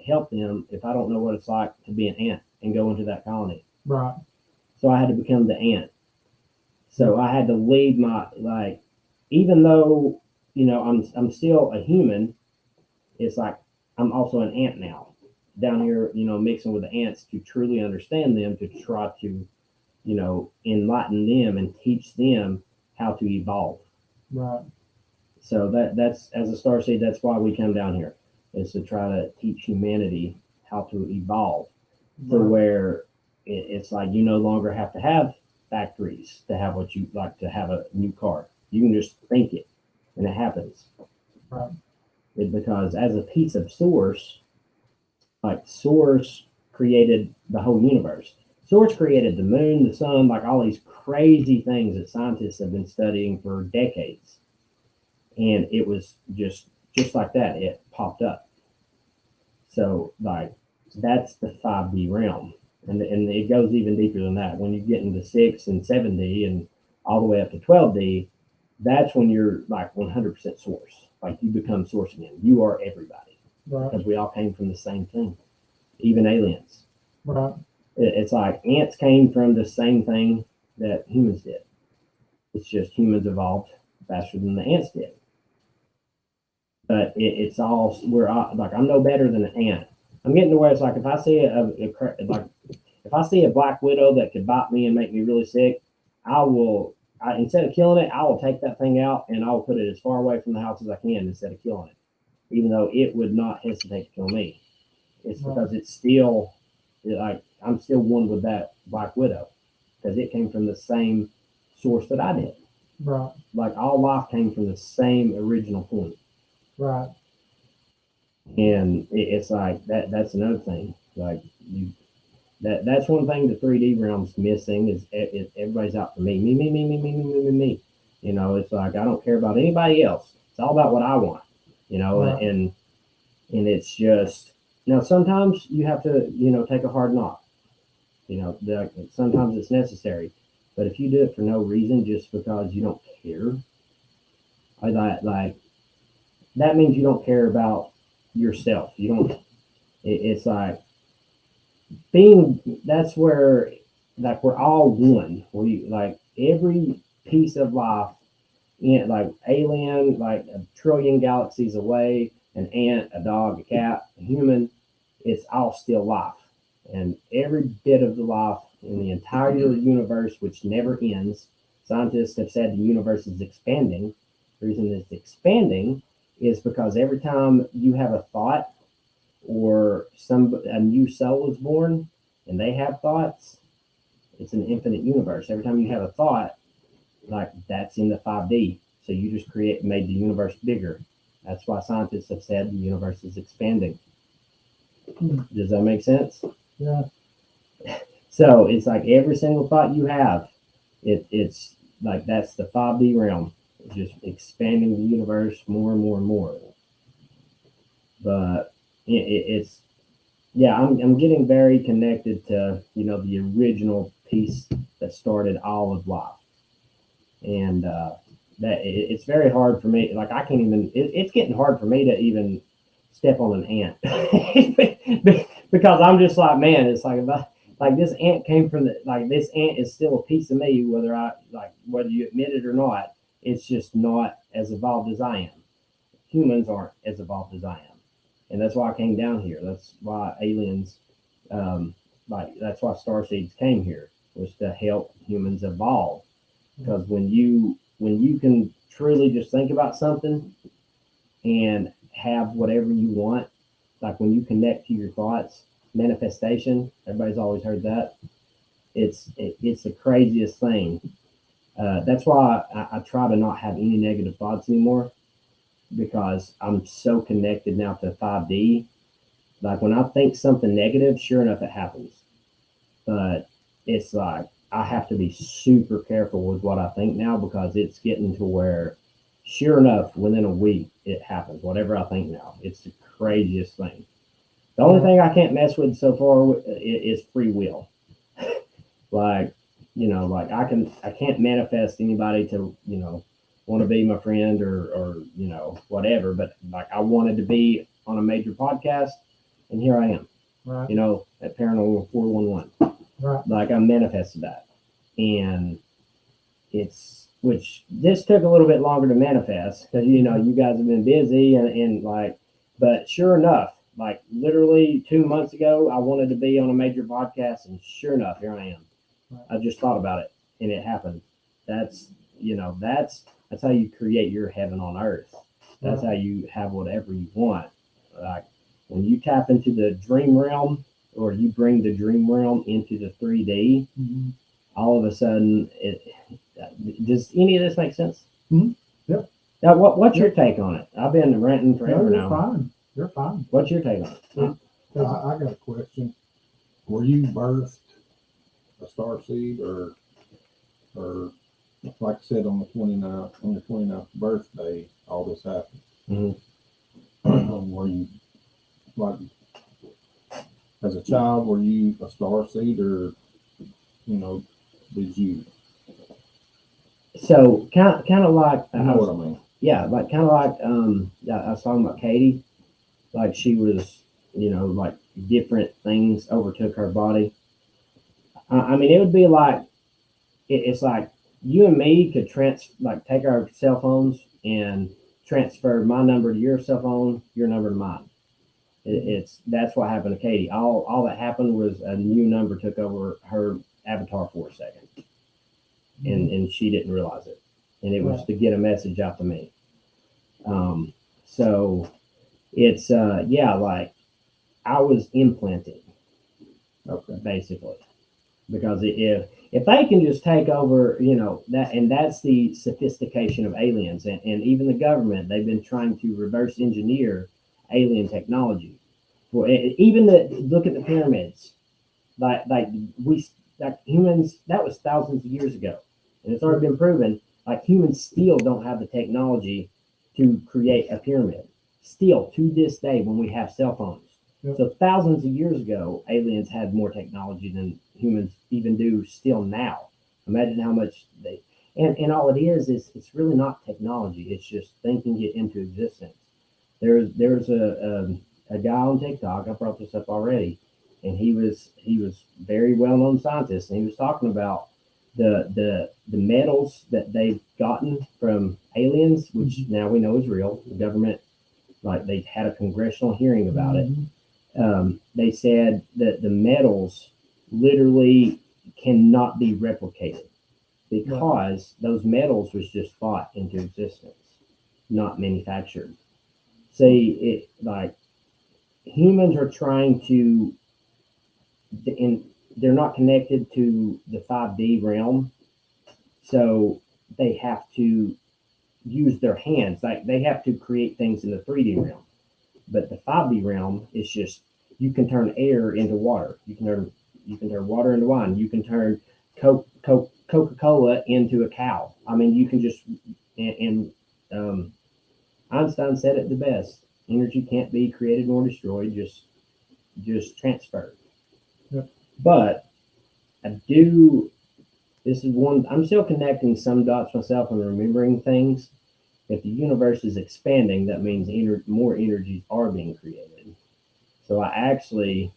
help them if I don't know what it's like to be an ant and go into that colony? Right. So I had to become the ant. So I had to lead my, like, even though, I'm still a human, it's like I'm also an ant now, down here, mixing with the ants to truly understand them, to try to, enlighten them and teach them how to evolve. Right. So that's as a starseed, that's why we come down here, is to try to teach humanity how to evolve to where it's like you no longer have to have factories to have what you like to have a new car. You can just think it and it happens. Right. Because as a piece of source, like source created the whole universe. Source created the moon, the sun, like all these crazy things that scientists have been studying for decades. And it was just like that, it popped up. So like that's the 5D realm. And it goes even deeper than that. When you get into 6 and 7D and all the way up to 12D, that's when you're like 100% source. Like you become source again. You are everybody. Right. Because we all came from the same thing. Even aliens. Right. It's like ants came from the same thing that humans did. It's just humans evolved faster than the ants did. But it's all, we're all, like, I'm no better than an ant. I'm getting to where it's like if I see if I see a black widow that could bite me and make me really sick, instead of killing it, I will take that thing out and I will put it as far away from the house as I can instead of killing it, even though it would not hesitate to kill me. It's because it's still like I'm still one with that black widow because it came from the same source that I did. Right. Like all life came from the same original point. Right. And it's like that's another thing. Like that's one thing the 3D realm's missing is everybody's out for me. Me. You know, it's like I don't care about anybody else. It's all about what I want. You know, Right. and it's just now sometimes you have to, you know, take a hard knock. You know, sometimes it's necessary. But if you do it for no reason, just because you don't care, like that means you don't care about yourself. You don't. It's like that's where like we're all one. We like every piece of life, like alien, like a trillion galaxies away, an ant, a dog, a cat, a human. It's all still life, and every bit of the life in the entire universe, which never ends. Scientists have said the universe is expanding. The reason it's expanding is because every time you have a thought or a new cell is born and they have thoughts, it's an infinite universe. Every time you have a thought, like that's in the 5D. So you just made the universe bigger. That's why scientists have said the universe is expanding. Does that make sense? Yeah. So it's like every single thought you have, it's like that's the 5D realm. It's just expanding the universe more and more and more. But it's I'm getting very connected to, you know, the original piece that started all of life. And that it's very hard for me. Like I can't even, it's getting hard for me to even step on an ant because I'm just like, man, it's like this ant came from this ant is still a piece of me, whether you admit it or not. It's just not as evolved as I am. Humans aren't as evolved as I am. And that's why I came down here. That's why aliens, that's why Starseeds came here, was to help humans evolve. Because when you can truly just think about something and have whatever you want, like when you connect to your thoughts, manifestation, everybody's always heard that. It's the craziest thing. That's why I try to not have any negative thoughts anymore, because I'm so connected now to 5D. Like when I think something negative, sure enough, it happens. But it's like I have to be super careful with what I think now, because it's getting to where, sure enough, within a week, it happens. Whatever I think now, it's the craziest thing. The only thing I can't mess with so far is free will. Like, you know, like I can't manifest anybody to, you know, want to be my friend or you know, whatever. But like I wanted to be on a major podcast, and here I am. Right. You know, at Paranormal 411. Right. Like I manifested that, and which this took a little bit longer to manifest because, you know, you guys have been busy and like, but sure enough, like literally 2 months ago, I wanted to be on a major podcast, and sure enough, here I am. Right. I just thought about it and it happened. That's That's how you create your heaven on earth. That's Right. how you have whatever you want. Like when you tap into the dream realm, or you bring the dream realm into the 3D, Mhm. all of a sudden, does any of this make sense? Mhm. Yep. Now, what's your Yep. take on it? I've been ranting No, forever you're now. fine. You're fine. What's your take on it? I got a question. Were you birthed a starseed, or like I said, on your 29th birthday, all this happened? Mhm. Were you, like, as a child, were you a starseed, or, did you? So kind of like You know what I mean? yeah, like kind of like yeah, I was talking about Katie, like she was, like different things overtook her body. I mean, it would be like it's like you and me could take our cell phones and transfer my number to your cell phone, your number to mine. That's what happened to Katie. All that happened was a new number took over her avatar for a second, and she didn't realize it, and it was Right. to get a message out to me. So it's yeah, like I was implanted Okay. basically, because if they can just take over, that's the sophistication of aliens, and even the government, they've been trying to reverse engineer alien technology. Well, even look at the pyramids, like we like humans, that was thousands of years ago, and it's already been proven. Like humans still don't have the technology to create a pyramid. Still to this day, when we have cell phones. Yep. So thousands of years ago, aliens had more technology than humans even do still now. Imagine how much and all it is it's really not technology. It's just thinking it into existence. There's a guy on TikTok. I brought this up already, and he was very well known scientist, and he was talking about the metals that they've gotten from aliens, which now we know is real. The government, like they had a congressional hearing about it. They said that the metals literally cannot be replicated because those metals was just fought into existence, not manufactured. See, it like humans are trying to, and they're not connected to the 5D realm, so they have to use their hands. Like they have to create things in the 3D realm. But the 5D realm is just you can turn air into water. You can turn water into wine. You can turn Coca-Cola into a cow. I mean, you can just and Einstein said it the best. Energy can't be created nor destroyed, just transferred. Yep. But I do. This is one. I'm still connecting some dots myself and remembering things. If the universe is expanding, that means more energies are being created. So I actually,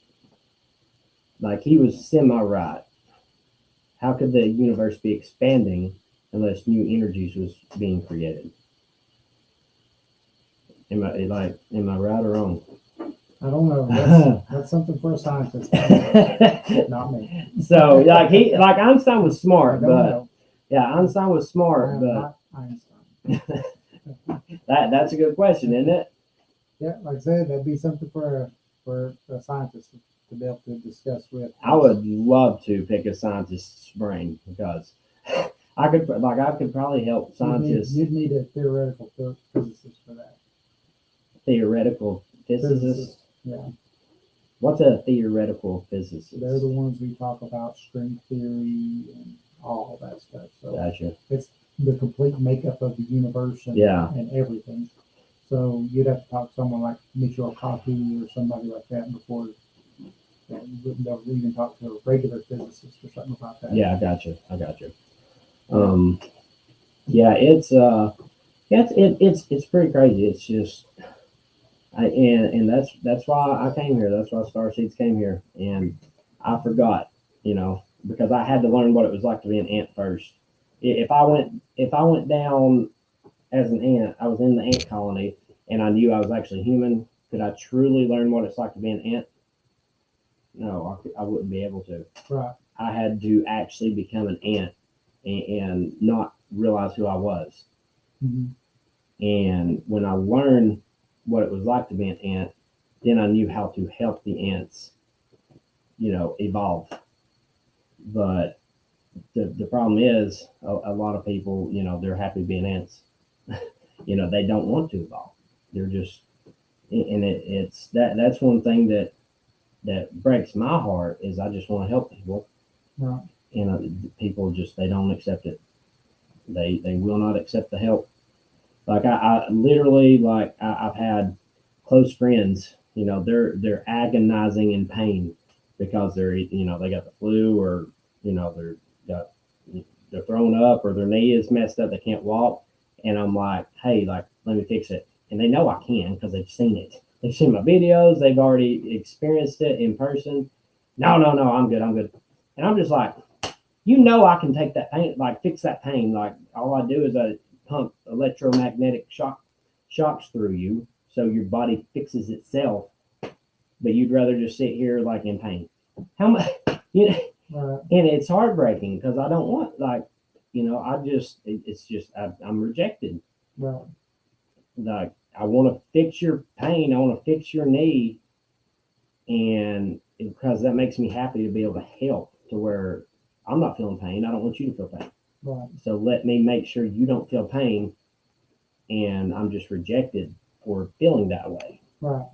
like he was semi-right. How could the universe be expanding unless new energies was being created? Am I right or wrong? I don't know. That's something for a scientist, not me. So like Einstein was I smart, don't but know. yeah, Einstein was I smart, am but not Einstein. that's a good question, isn't it? Yeah, like I said, that'd be something for a scientist to be able to discuss with. I would love to pick a scientist's brain because I could probably help scientists. You'd need a theoretical physicist for that. Theoretical physicist. Yeah, What's a theoretical physicist? they're the ones who talk about string theory and all that stuff. So Gotcha. it's the complete makeup of the universe and, Yeah. and everything. So you'd have to talk to someone like Michio Kaku or somebody like that before you wouldn't be able to even talk to a regular physicist or something about that. Yeah, I got you. Yeah, it's pretty crazy. It's just, and that's why I came here. That's why Starseeds came here, and I forgot, because I had to learn what it was like to be an ant first. If I went down as an ant, I was in the ant colony, and I knew I was actually human. Could I truly learn what it's like to be an ant? No, I wouldn't be able to. Right. I had to actually become an ant and not realize who I was. Mhm. And when I learned what it was like to be an ant, then I knew how to help the ants, evolve. But the problem is a lot of people, they're happy being ants. They don't want to evolve. They're just, and it's that's one thing that breaks my heart is I just want to help people. Right. People just, they don't accept it. They will not accept the help. Like I literally, like I've had close friends, they're agonizing in pain because they got the flu, or they're thrown up, or their knee is messed up, they can't walk. And I'm like, hey, like, let me fix it. And they know I can because they've seen it. They've seen my videos, they've already experienced it in person. No, I'm good. And I'm just like, I can take that pain, like fix that pain. Like all I do is I pump electromagnetic shocks through you so your body fixes itself. But you'd rather just sit here like in pain. How much, Right. And it's heartbreaking because I don't want, like, I'm rejected. Right. Like, I want to fix your pain. I want to fix your knee. And because that makes me happy to be able to help to where I'm not feeling pain. I don't want you to feel pain. Right. So let me make sure you don't feel pain. And I'm just rejected for feeling that way. Right.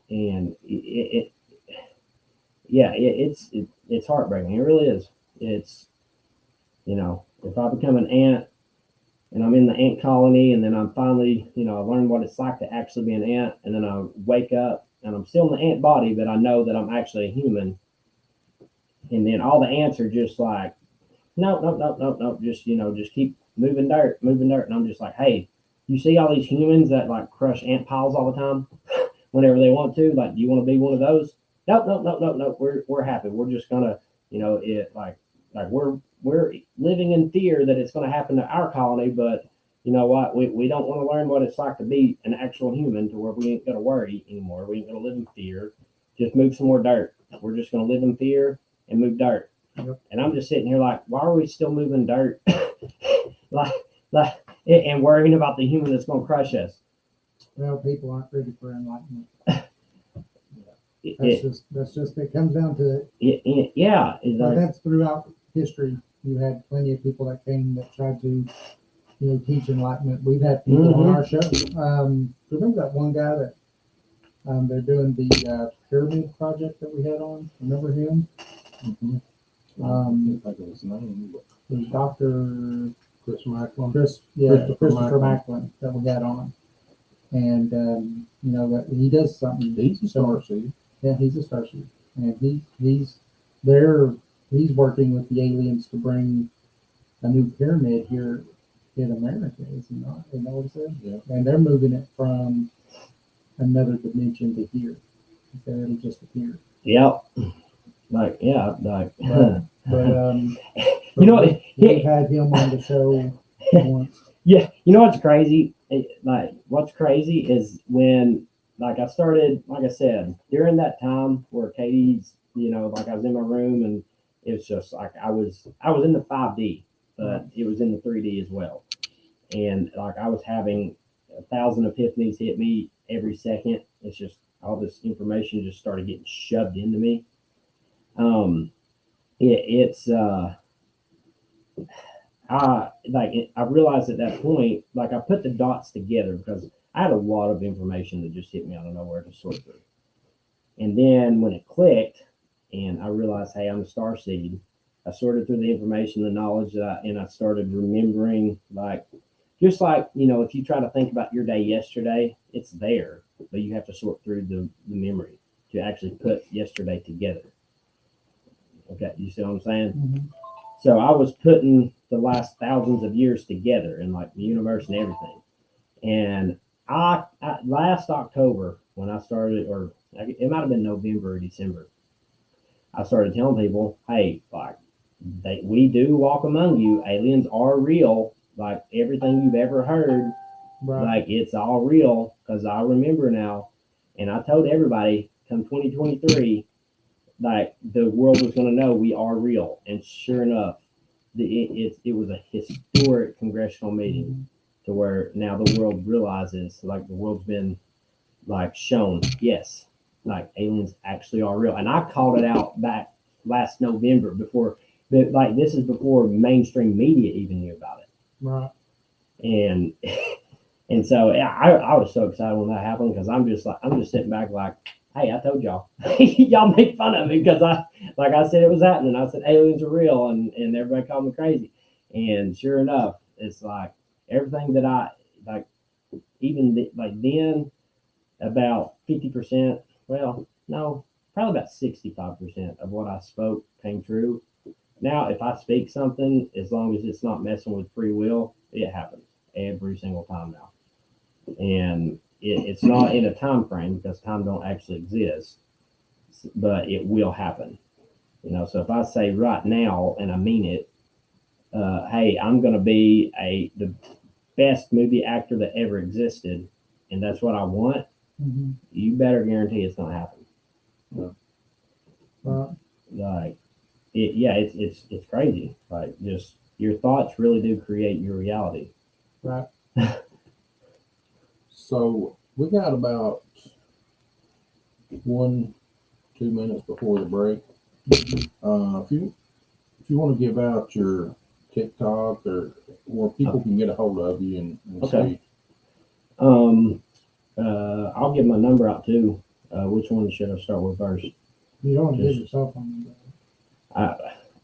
And it's heartbreaking. It really is. It's, if I become an ant and I'm in the ant colony, and then I'm finally, I learned what it's like to actually be an ant, and then I wake up and I'm still in the ant body, but I know that I'm actually a human. And then all the ants are just like, no, just, just keep moving dirt. And I'm just like, hey, you see all these humans that like crush ant piles all the time whenever they want to? Like, do you want to be one of those? No. We're happy. We're just gonna, we're living in fear that it's gonna happen to our colony, but you know what? We don't want to learn what it's like to be an actual human to where we ain't gonna worry anymore. We ain't gonna live in fear. Just move some more dirt. We're just gonna live in fear and move dirt. Yep. And I'm just sitting here like, why are we still moving dirt? and worrying about the human that's gonna crush us. Well, people aren't ready for enlightenment. It Comes down to it. Yeah. But that's throughout history. You had plenty of people that came that tried to, teach enlightenment. We've had people on our show. Remember that one guy that they're doing the pyramid project that we had on? Remember him? Mm-hmm. I think it was his name. It was Dr. Chris Macklin. Christopher Macklin that we had on. And, that he does something. He's a Starseed. Yeah, he's a Starseed. And he's working with the aliens to bring a new pyramid here in America, is he not? You know what he said? Yeah. And they're moving it from another dimension to here. It'll just appear. Yep. But we had him on the show once. Yeah, you know what's crazy? What's crazy is when, like, I started, like I said, during that time where Katie's, I was in my room, and it was just like I was in the 5D, but it was in the 3D as well. And like I was having 1,000 epiphanies hit me every second. It's just all this information just started getting shoved into me. I realized at that point, like I put the dots together because I had a lot of information that just hit me out of nowhere to sort through. And then when it clicked and I realized, hey, I'm a Starseed, I sorted through the information, the knowledge and I started remembering, just like, if you try to think about your day yesterday, it's there, but you have to sort through the memory to actually put yesterday together. Okay, you see what I'm saying? Mm-hmm. So I was putting the last thousands of years together in like the universe and everything. And I last October when I started, or it might have been November or December, I started telling people, hey, we do walk among you. Aliens are real. Like everything you've ever heard, right. It's all real because I remember now. And I told everybody, come 2023, the world was going to know we are real. And sure enough, it was a historic congressional meeting. to where now the world realizes, like the world's been like shown, yes, like aliens actually are real. And I called it out back last November before, but like this is before mainstream media even knew about it. Right. And and so I was so excited when that happened because I'm just sitting back like, hey, I told y'all, y'all make fun of me because I said it was happening. I said aliens are real, and everybody called me crazy. And sure enough, it's like everything that I like, even like then, about 50%. Well, no, probably about 65% of what I spoke came true. Now, if I speak something, as long as it's not messing with free will, it happens every single time now. And it's not in a time frame because time don't actually exist, but it will happen. You know, so if I say right now and I mean it, hey, I'm going to be the best movie actor that ever existed, and that's what I want. Mm-hmm. You better guarantee it's going to happen. Like, it's crazy. Like, just your thoughts really do create your reality. Right. So we got about 1-2 minutes before the break. If you want to give out your TikTok or where people can get a hold of you and Okay. see. I'll give my number out too. Which one should I start with first? You don't want to give yourself on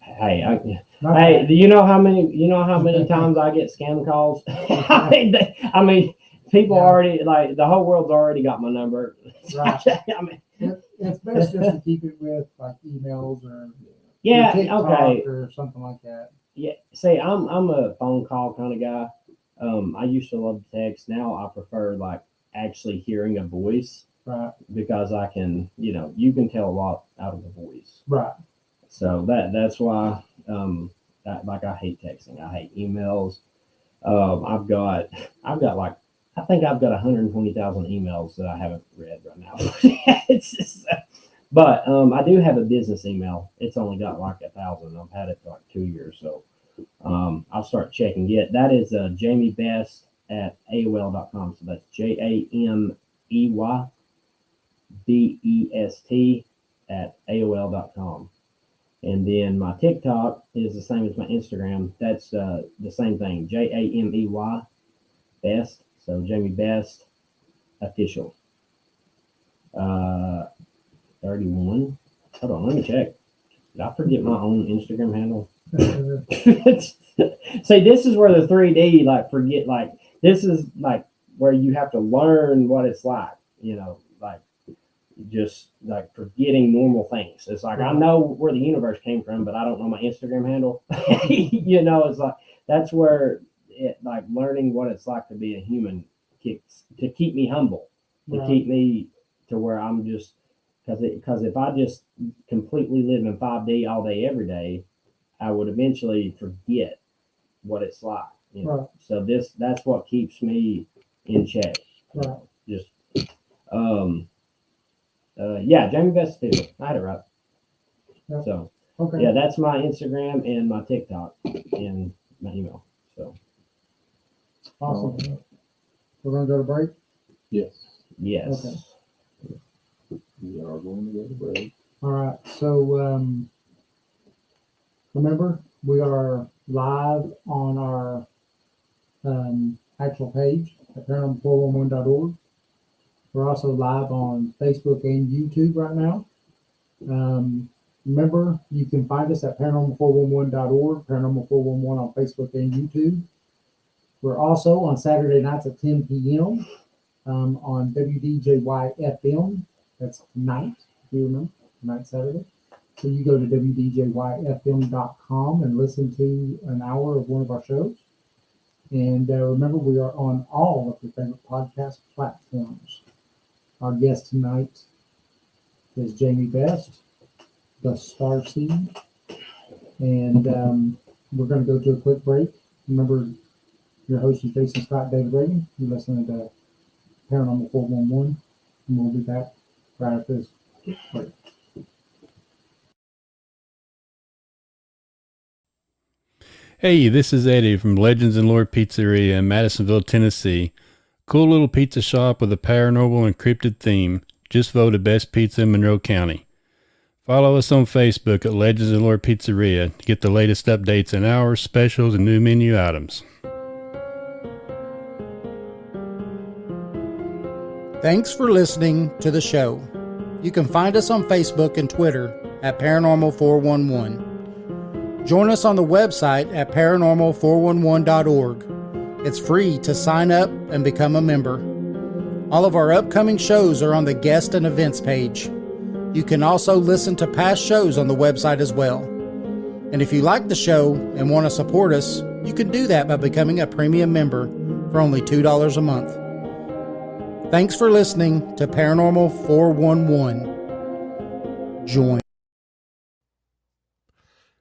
Hey, do you know how many times I get scam calls? I mean, people already, like, the whole world's already got my number. Right. I mean, it's best just to keep it with like emails or yeah, TikTok okay, or something like that. yeah. See, I'm a phone call kind of guy. I used to love text. Now I prefer like actually hearing a voice, Right. because I can, you can tell a lot out of a voice. Right. So that's why, I hate texting. I hate emails. I've got like, I think I've got 120,000 emails that I haven't read right now. It's just, but I do have a business email. It's only got like 1,000. I've had it for like 2 years. So I'll start checking it. That is Jamey Best at AOL.com. So that's JAMEYBEST at AOL.com. And then my TikTok is the same as my Instagram. That's the same thing, JAMEY Best. So Jamey Best Official. 31. Hold on, let me check. Did I forget my own Instagram handle? See, this is where the 3D, like, forget, like, this is like where you have to learn what it's like, like just like forgetting normal things. It's like, I know where the universe came from, but I don't know my Instagram handle. It's like, that's where it, like, learning what it's like to be a human to keep me humble, to keep me to where I'm just, because if I just completely live in 5D all day, every day, I would eventually forget what it's like. So that's what keeps me in check. Just Jamey Best too. I had it right. Yep. So Okay. yeah, that's my Instagram and my TikTok and my email. So Awesome. We're gonna go to break. Yes. Okay. We are going to go to break. All right. So remember, we are live on our actual page at paranormal411.org. We're also live on Facebook and YouTube right now. Remember, you can find us at paranormal411.org, paranormal411 on Facebook and YouTube. We're also on Saturday nights at 10 p.m. On WDJY FM. That's night, if you remember, night Saturday. So you go to WDJYFM.com and listen to an hour of one of our shows. And remember, we are on all of your favorite podcast platforms. Our guest tonight is Jamey Best, the Starseed. And we're going to go to a quick break. Remember, your host is Jason Scott, David Reagan. You're listening to Paranormal 411, and we'll be back right after this break. Hey, this is Eddie from Legends and Lore Pizzeria in Madisonville, Tennessee. Cool little pizza shop with a paranormal and cryptid theme. Just voted best pizza in Monroe County. Follow us on Facebook at Legends and Lore Pizzeria to get the latest updates and hours, specials, and new menu items. Thanks for listening to the show. You can find us on Facebook and Twitter at Paranormal411. Join us on the website at paranormal411.org. It's free to sign up and become a member. All of our upcoming shows are on the guest and events page. You can also listen to past shows on the website as well. And if you like the show and want to support us, you can do that by becoming a premium member for only $2 a month. Thanks for listening to Paranormal 411. Join.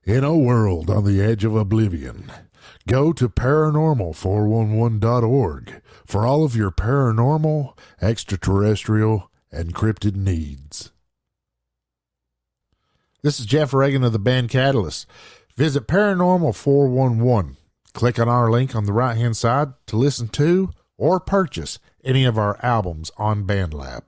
In a world on the edge of oblivion, go to paranormal411.org for all of your paranormal, extraterrestrial, and cryptid needs. This is Jeff Reagan of the band Catalyst. Visit Paranormal 411. Click on our link on the right-hand side to listen to or purchase any of our albums on BandLab.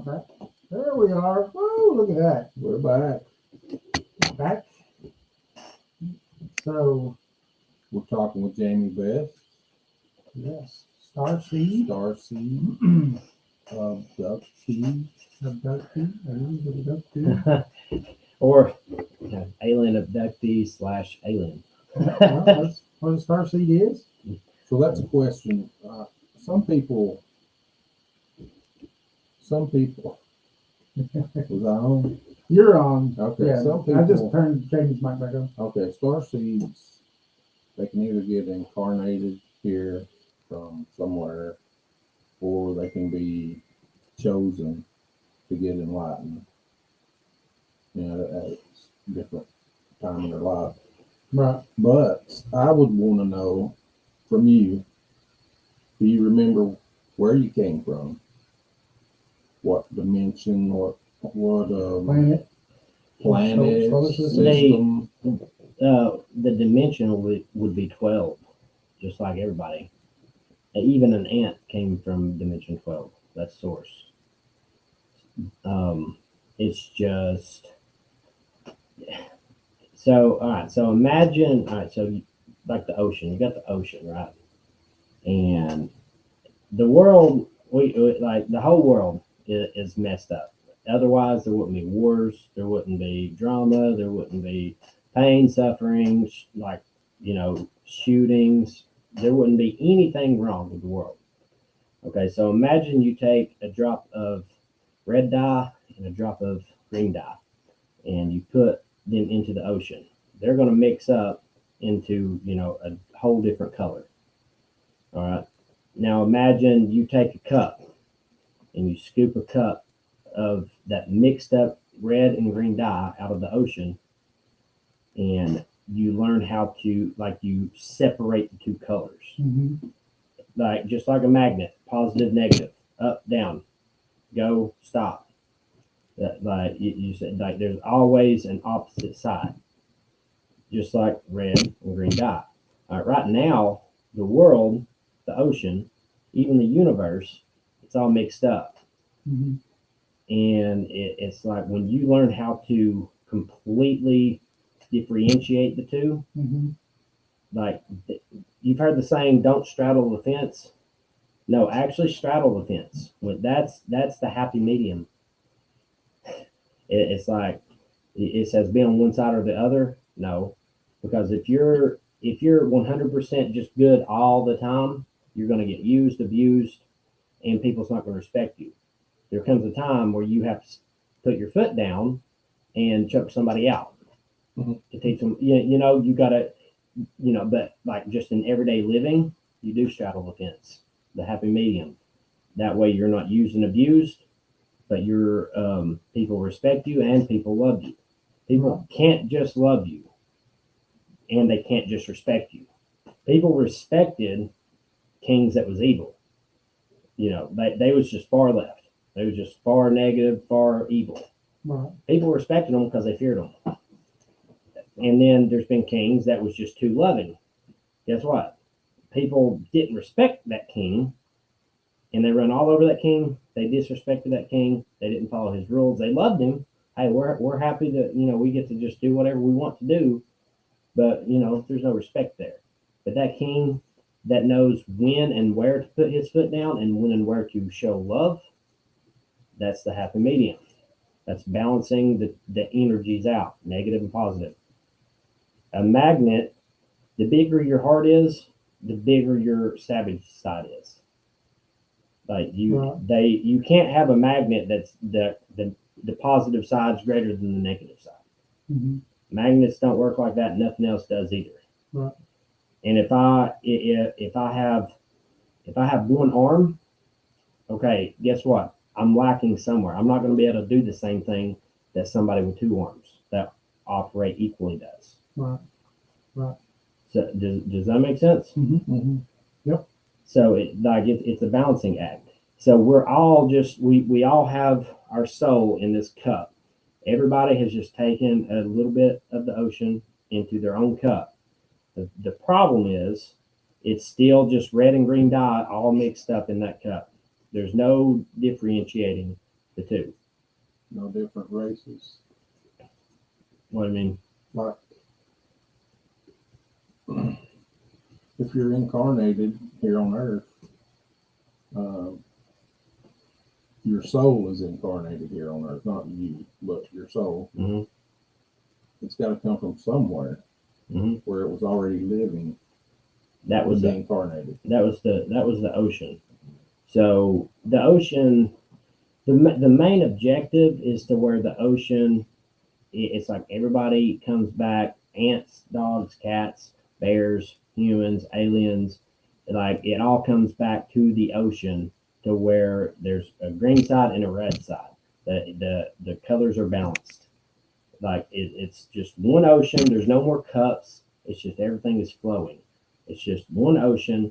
Okay. There we are. Whoa, look at that. We're back. Back. So, We're talking with Jamey Beth, yes. Starseed. Starseed, abducted. Abducted. Or alien abductee slash alien. Well, that's what a starseed is. So that's a question. Some people. Was I on? You're on. Okay, Yeah, some I just people- turned Jamie's mic back on. Okay, starseeds, they can either get incarnated here from somewhere, or they can be chosen to get enlightened. You know, at a different time in their life. Right. But I would want to know from you, do you remember where you came from? What dimension, what Planet. planet, Solar system. system? The dimension would be 12, just like everybody. Even an ant came from dimension 12. That's source. It's just so. All right. So imagine. All right. So like the ocean. You got the ocean, right? And the world. We like the whole world is messed up. Otherwise, there wouldn't be wars. There wouldn't be drama. There wouldn't be pain, suffering, like, shootings. There wouldn't be anything wrong with the world. Okay, so imagine you take a drop of red dye and a drop of green dye, and you put them into the ocean. They're going to mix up into, a whole different color. All right. Now imagine you take a cup and you scoop a cup of that mixed up red and green dye out of the ocean, and you learn how to, like, you separate the two colors. Mm-hmm. Like, just like a magnet, positive, negative, up, down, go, stop. Like you said, like there's always an opposite side, just like red and green dye. All right, right now, the world, the ocean, even the universe, it's all mixed up. Mm-hmm. And it's like when you learn how to completely differentiate the two, Mm-hmm. like you've heard the saying, don't straddle the fence. No, actually straddle the fence. That's the happy medium. It's like it says be on one side or the other. No, because if you're 100% just good all the time, you're going to get used, abused, and people's not going to respect you. There comes a time where you have to put your foot down and choke somebody out to teach them. You got to, but like just in everyday living, you do straddle the fence, the happy medium. That way you're not used and abused, but you're people respect you and people love you. People can't just love you, and they can't just respect you. People respected kings that was evil. They was just far left. They was just far negative, far evil. Right. People respected them because they feared them. And then there's been kings that was just too loving. Guess what? People didn't respect that king, and they run all over that king. They disrespected that king. They didn't follow his rules. They loved him. Hey, we're happy that we get to just do whatever we want to do, but there's no respect there. But that king that knows when and where to put his foot down and when and where to show love, that's the happy medium. That's balancing the energies out, negative and positive. A magnet, the bigger your heart is, the bigger your savage side is. Like you can't have a magnet that's the positive side's greater than the negative side. Mm-hmm. Magnets don't work like that. Nothing else does either. Right. And if I have one arm, okay, guess what? I'm lacking somewhere. I'm not going to be able to do the same thing that somebody with two arms that operate equally does. Right. Right. So does that make sense? Mm-hmm. Mm-hmm. Yep. So it's a balancing act. So we're all we all have our soul in this cup. Everybody has just taken a little bit of the ocean into their own cup. The problem is it's still just red and green dye all mixed up in that cup. There's no differentiating the two? No different races. What do you mean? Like, if you're incarnated here on Earth, your soul is incarnated here on Earth, not you, but your soul. Mm-hmm. It's got to come from somewhere Mm-hmm. where it was already living. That was the incarnated. That was the ocean. So the ocean, the main objective is to where the ocean, it's like everybody comes back, ants, dogs, cats, bears, humans, aliens, like it all comes back to the ocean to where there's a green side and a red side. The colors are balanced. Like it's just one ocean. There's no more cups. It's just everything is flowing. It's just one ocean,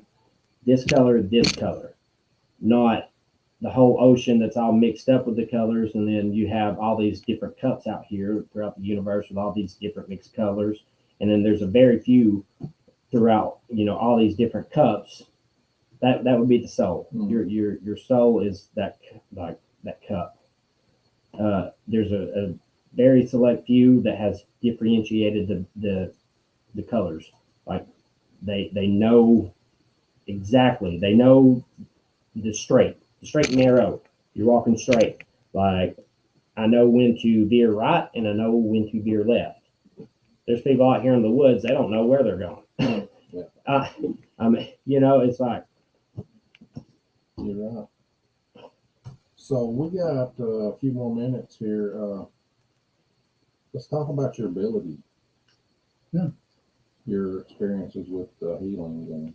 this color, not the whole ocean that's all mixed up with the colors. And then you have all these different cups out here throughout the universe with all these different mixed colors. And then there's a very few throughout, all these different cups. That would be the soul. Mm. Your soul is that cup. There's a very select few that has differentiated the colors. Like they know exactly. They know the straight and narrow. You're walking straight. Like I know when to veer right and I know when to veer left. There's people out here in the woods, they don't know where they're going. Yeah. I mean, it's like, You're right. So we got a few more minutes here. Let's talk about your ability. Yeah. Your experiences with healing.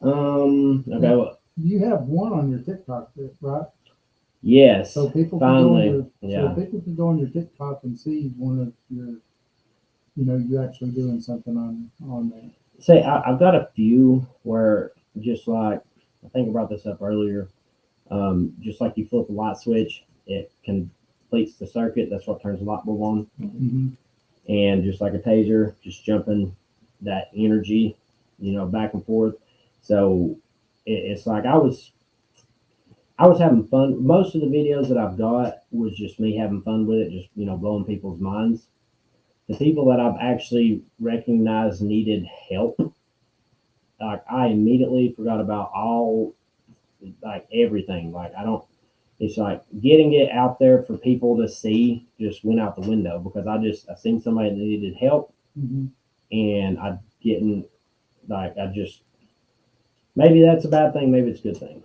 Okay. Well, You have one on your TikTok, right? yes. So people finally, so people can go on your TikTok and see one of your, you actually doing something on there. Say, I've got a few where just like, I think I brought this up earlier, just like you flip a light switch, it completes the circuit. That's what turns the light bulb on. Mm-hmm. And just like a taser, just jumping that energy, back and forth. So it's like I was having fun. Most of the videos that I've got was just me having fun with it, just blowing people's minds. The people that I've actually recognized needed help, like I immediately forgot about everything. Like it's like getting it out there for people to see just went out the window because I seen somebody that needed help. Mm-hmm. And I didn't maybe that's a bad thing, maybe it's a good thing.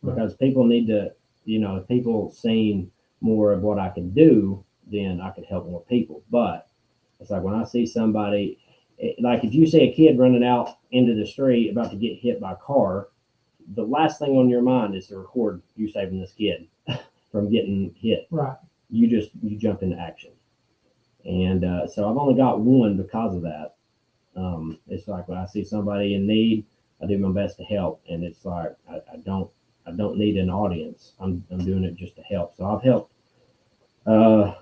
Because people need to, if people seen more of what I could do, then I could help more people. But it's like when I see somebody, like if you see a kid running out into the street about to get hit by a car, the last thing on your mind is to record you saving this kid from getting hit. Right. You jump into action. And so I've only got one because of that. It's like when I see somebody in need, I do my best to help. And it's like I don't need an audience. I'm doing it just to help. So I've helped a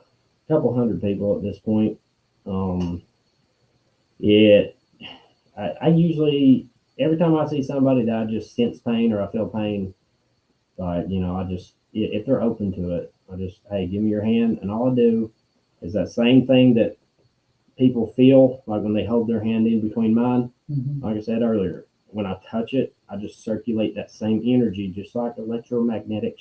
couple hundred people at this point. I usually, every time I see somebody that I just sense pain or I feel pain, if they're open to it, hey, give me your hand. And all I do is that same thing that people feel like when they hold their hand in between mine. Mm-hmm. Like I said earlier, when I touch it, I just circulate that same energy, just like electromagnetic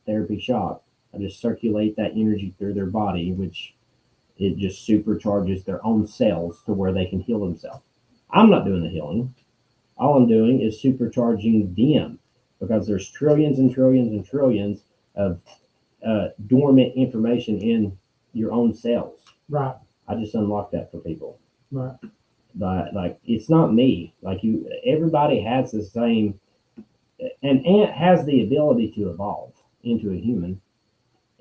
therapy shock. I just circulate that energy through their body, which it just supercharges their own cells to where they can heal themselves. I'm not doing the healing. All I'm doing is supercharging them because there's trillions and trillions and trillions of dormant information in your own cells. Right. I just unlock that for people. Right. But like, it's not me. Like everybody has the same. An ant has the ability to evolve into a human,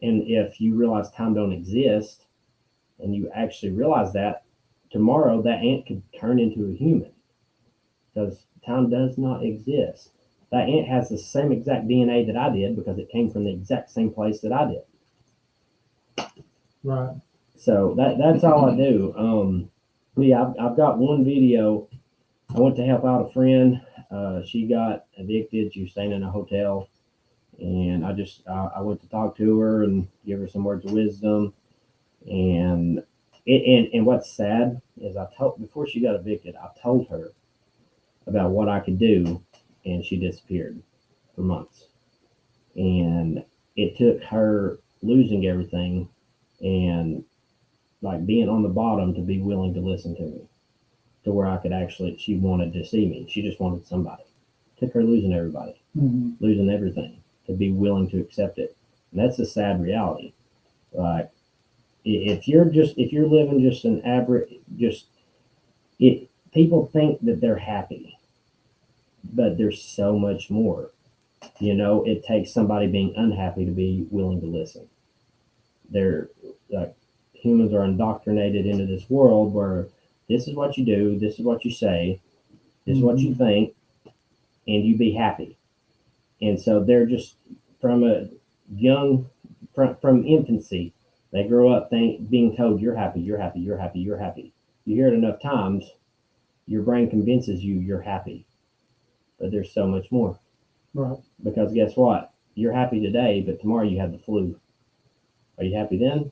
and if you realize time don't exist, and you actually realize that tomorrow, that ant could turn into a human because time does not exist. That ant has the same exact DNA that I did because it came from the exact same place that I did. Right. So that's all I do. Yeah, I've got one video. I went to help out a friend she got evicted. She was staying in a hotel, and I went to talk to her and give her some words of wisdom. And what's sad is before she got evicted, I told her about what I could do, and she disappeared for months. And it took her losing everything and like being on the bottom to be willing to listen to me, to where I could she wanted to see me. She just wanted somebody. It took her losing everybody, losing everything to be willing to accept it. And that's a sad reality. Like if you're living just an average, people think that they're happy, but there's so much more. It takes somebody being unhappy to be willing to listen. They're like, humans are indoctrinated into this world where this is what you do, this is what you say, this is what you think, and you be happy. And so they're just from infancy, they grow up being told you're happy, you're happy, you're happy, you're happy. You hear it enough times, your brain convinces you you're happy. But there's so much more. Right. Because guess what? You're happy today, but tomorrow you have the flu. Are you happy then?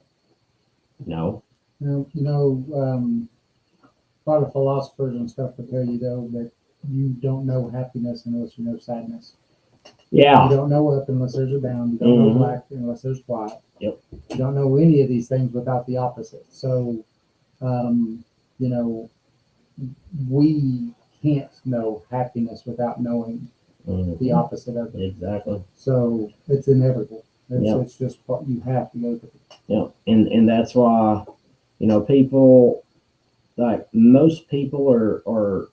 No. A lot of philosophers and stuff will tell you, though, that you don't know happiness unless you know sadness. Yeah. You don't know up unless there's a down. You don't know black unless there's white. Yep. You don't know any of these things without the opposite. So, we can't know happiness without knowing the opposite of it. Exactly. So it's inevitable. Yep. It's just what you have to go through. Yeah. And that's why, people, like most people are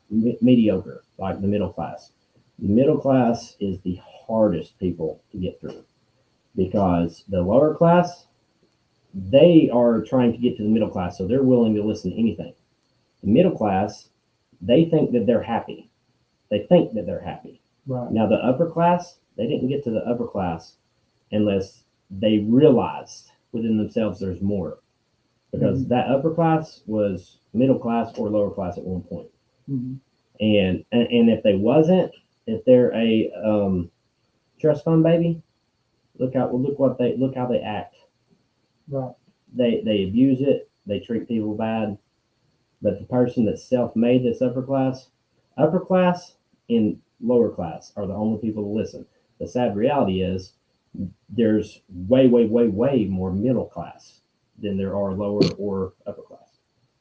mediocre, like the middle class. The middle class is the hardest people to get through, because the lower class, they are trying to get to the middle class, so they're willing to listen to anything. The middle class, they think that they're happy. They think that they're happy. Right. Now, the upper class, they didn't get to the upper class unless they realized within themselves there's more. Because that upper class was middle class or lower class at one point. And if they wasn't, if they're a trust fund baby, look how they act. Right. They abuse it. They treat people bad. But the person that's self-made, this upper class and lower class are the only people to listen. The sad reality is there's way, way, way, way more middle class than there are lower or upper class.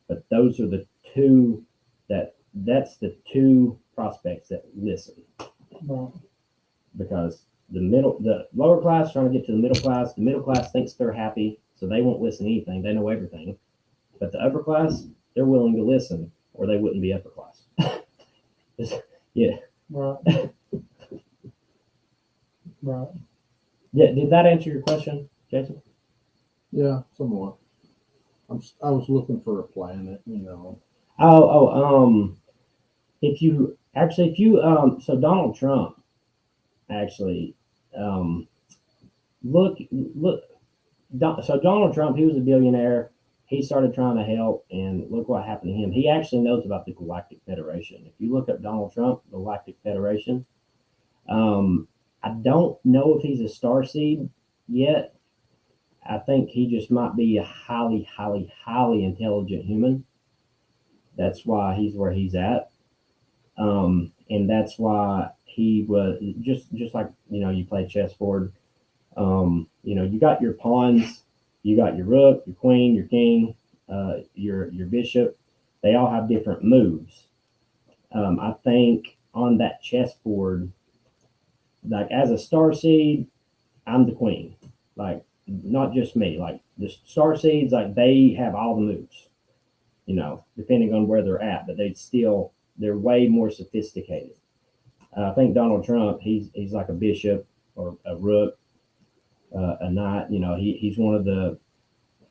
But those are the two that's the two prospects that listen. Right. Because the lower class trying to get to the middle class thinks they're happy, so they won't listen to anything. They know everything. But the upper class, they're willing to listen, or they wouldn't be upper class. Yeah. Right. Right. Yeah. Did that answer your question, Jason? Yeah, somewhat. I was looking for a planet, So Donald Trump actually, so Donald Trump, he was a billionaire. He started trying to help, and look what happened to him. He actually knows about the Galactic Federation. If you look up Donald Trump, the Galactic Federation, I don't know if he's a Starseed yet. I think he just might be a highly, highly, highly intelligent human. That's why he's where he's at. And that's why he was just like, you play chessboard. You got your pawns, you got your rook, your queen, your king, your bishop. They all have different moves. I think on that chessboard, like as a Starseed, I'm the queen. Like, not just me, like the Starseeds, like they have all the moves, depending on where they're at, but they're way more sophisticated. I think Donald Trump, he's like a bishop or a rook, a knight. He's one of the,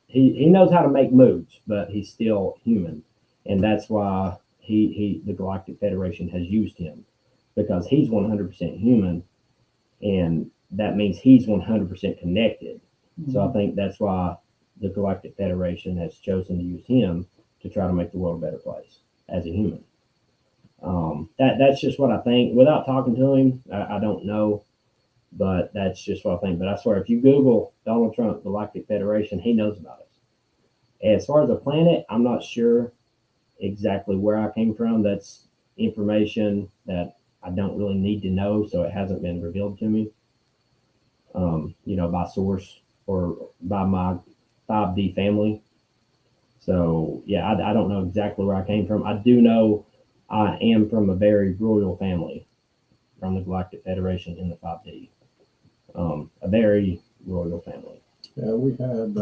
he knows how to make moves, but he's still human, and that's why the Galactic Federation has used him, because he's 100% human, and that means he's 100% connected. So I think that's why the Galactic Federation has chosen to use him to try to make the world a better place as a human. That's just what I think. Without talking to him, I don't know, but that's just what I think. But I swear, if you Google Donald Trump Galactic Federation, he knows about it. As far as the planet, I'm not sure exactly where I came from. That's information that I don't really need to know, so it hasn't been revealed to me. By source or by my 5D family. So yeah, I don't know exactly where I came from. I do know I am from a very royal family from the Galactic Federation in the 5D. A very royal family. Yeah, we had,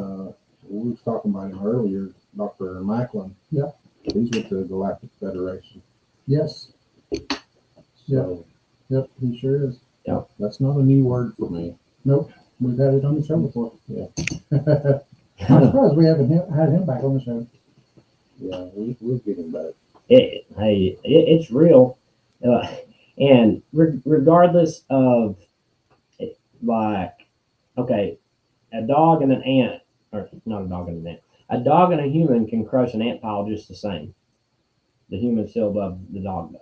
we was talking about him earlier, Dr. Macklin. Yeah. He's with the Galactic Federation. Yes. So Yep. He sure is. that's not a new word for me. Nope. We've had it on the show before. Yeah. I'm surprised we haven't had him back on the show. Yeah, we'll get him back. It's real. And regardless of, okay, a dog and an ant, or not a dog and an ant, a dog and a human can crush an ant pile just the same. The human's still above the dog, though,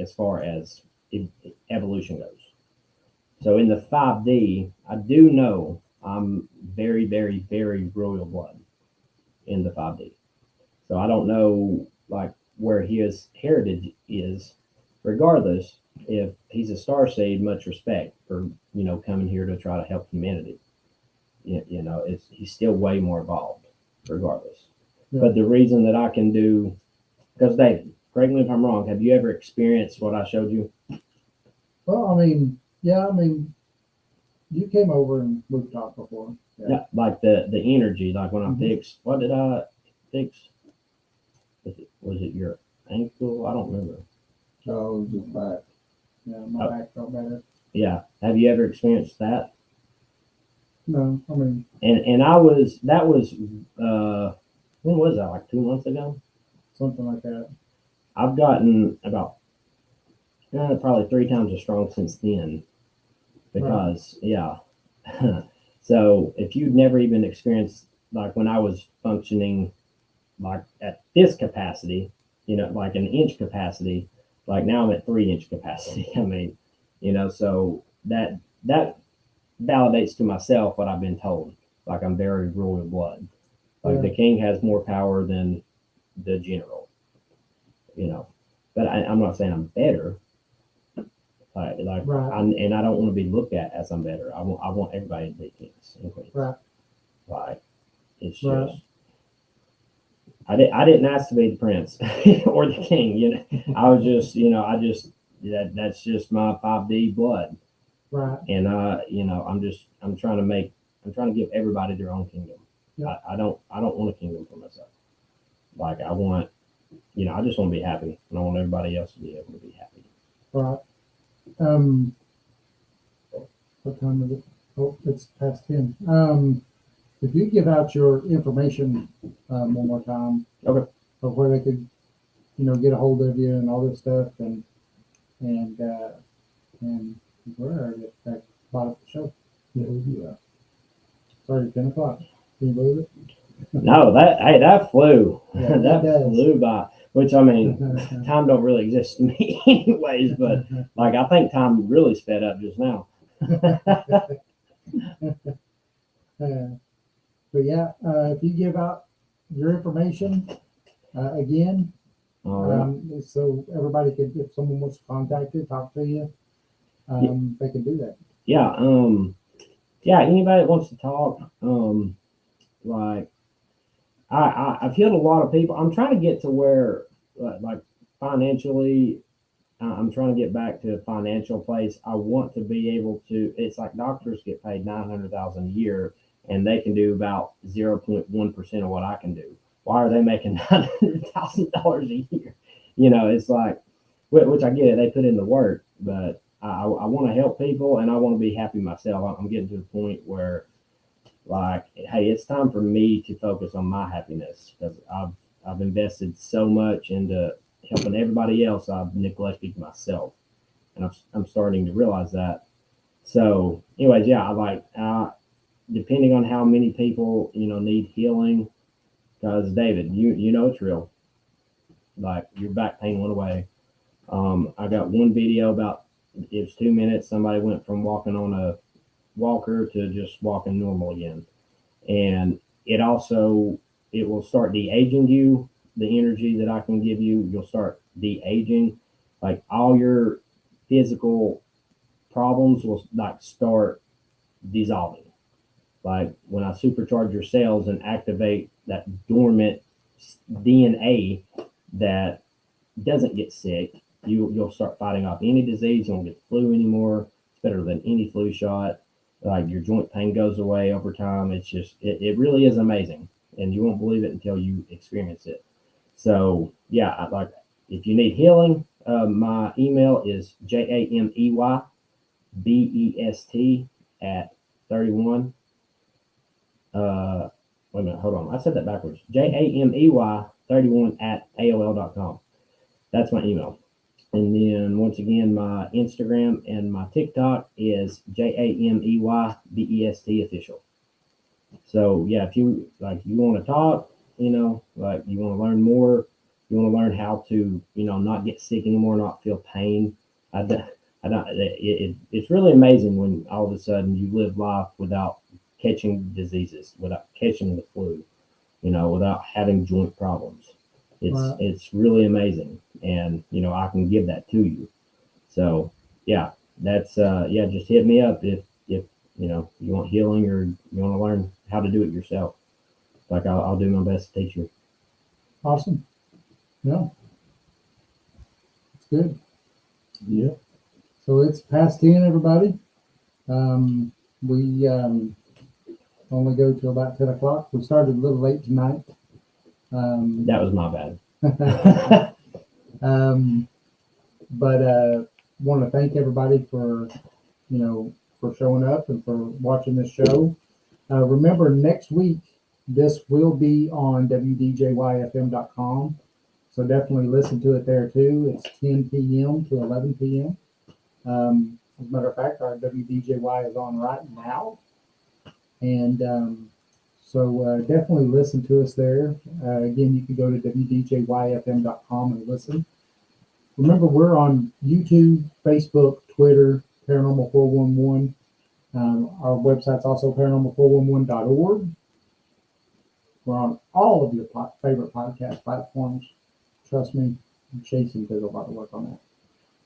as far as evolution goes. So in the 5D, I do know I'm very, very, very royal blood in the 5D. So I don't know where his heritage is. Regardless, if he's a Starseed, much respect for coming here to try to help humanity. He's still way more evolved, regardless. Yeah. But the reason that I can do, because David, correct me if I'm wrong, have you ever experienced what I showed you? Well, you came over and we've talked before. Yeah, the energy, when I fixed, what did I fix? Was it your ankle? I don't remember. Oh, it was his back. Yeah, my back felt better. Yeah. Have you ever experienced that? No, And that was when was that? 2 months ago? Something like that. I've gotten about probably 3 times as strong since then. Because yeah. So if you've never even experienced when I was functioning at this capacity, an inch capacity, now I'm at 3-inch capacity. So that validates to myself what I've been told. I'm very royal blood. The king has more power than the general. But I'm not saying I'm better. Right. And I don't want to be looked at as I'm better. I want everybody to be kings and queens. Right. It's just I didn't ask to be the prince or the king. I was just that's just my 5D blood. Right. And I'm trying to give everybody their own kingdom. Yeah. I don't want a kingdom for myself. I want I just want to be happy, and I want everybody else to be able to be happy. Right. What time is it? Oh, it's past 10. If you give out your information one more time, okay, of where they could, get a hold of you and all this stuff, and where are you at bottom of the show? Yeah. Sorry, 10 o'clock. Can you believe it? No, that flew. Yeah, that flew by. Which time don't really exist to me, anyways. But I think time really sped up just now. But yeah, if you give out your information again, so everybody could, if someone wants to contact you, talk to you, they can do that. Yeah. Anybody that wants to talk, I've healed a lot of people. I'm trying to get to where, financially, I'm trying to get back to a financial place. I want to be able to. It's doctors get paid $900,000 a year, and they can do about 0.1% of what I can do. Why are they making $900,000 a year? It's which I get it. They put in the work, but I want to help people, and I want to be happy myself. I'm getting to the point where, hey, it's time for me to focus on my happiness, because I've invested so much into helping everybody else. I've neglected myself, and I'm starting to realize that. So, anyways, yeah, depending on how many people need healing, because David, you know it's real. Your back pain went away, I got one video about, it was 2 minutes. Somebody went from walking on a walker to just walking normal again. And it will start de-aging you. The energy that I can give you, you'll start de-aging. Like all your physical problems will like start dissolving. Like when I supercharge your cells and activate that dormant DNA that doesn't get sick, you'll start fighting off any disease. You won't get the flu anymore. It's better than any flu shot. Like your joint pain goes away over time. It's just, it really is amazing, and you won't believe it until you experience it. So yeah, I'd like, if you need healing, my email is JAMEYBEST at 31. Wait a minute, hold on. I said that backwards. JAMEY31 at AOL.com. That's my email. And then once again, my Instagram and my TikTok is JAMEYBEST official. So yeah, if you want to talk, like you want to learn more, you want to learn how to, not get sick anymore, not feel pain. It's really amazing when all of a sudden you live life without catching diseases, without catching the flu, without having joint problems. It's really amazing, and I can give that to you. So yeah, that's just hit me up if you want healing or you want to learn how to do it yourself. Like I'll do my best to teach you. Awesome. Yeah. It's good. Yeah. So it's past 10, everybody. We only go till about 10 o'clock. We started a little late tonight. That was my bad. But want to thank everybody for showing up and for watching this show. Remember, next week, this will be on wdjyfm.com. So definitely listen to it there too. It's 10 p.m. to 11 p.m. As a matter of fact, our WDJY is on right now. And so definitely listen to us there. Again, you can go to wdjyfm.com and listen. Remember, we're on YouTube, Facebook, Twitter, Paranormal 411. Our website's also paranormal411.org. We're on all of your favorite podcast platforms. Trust me, Jason did a lot of work on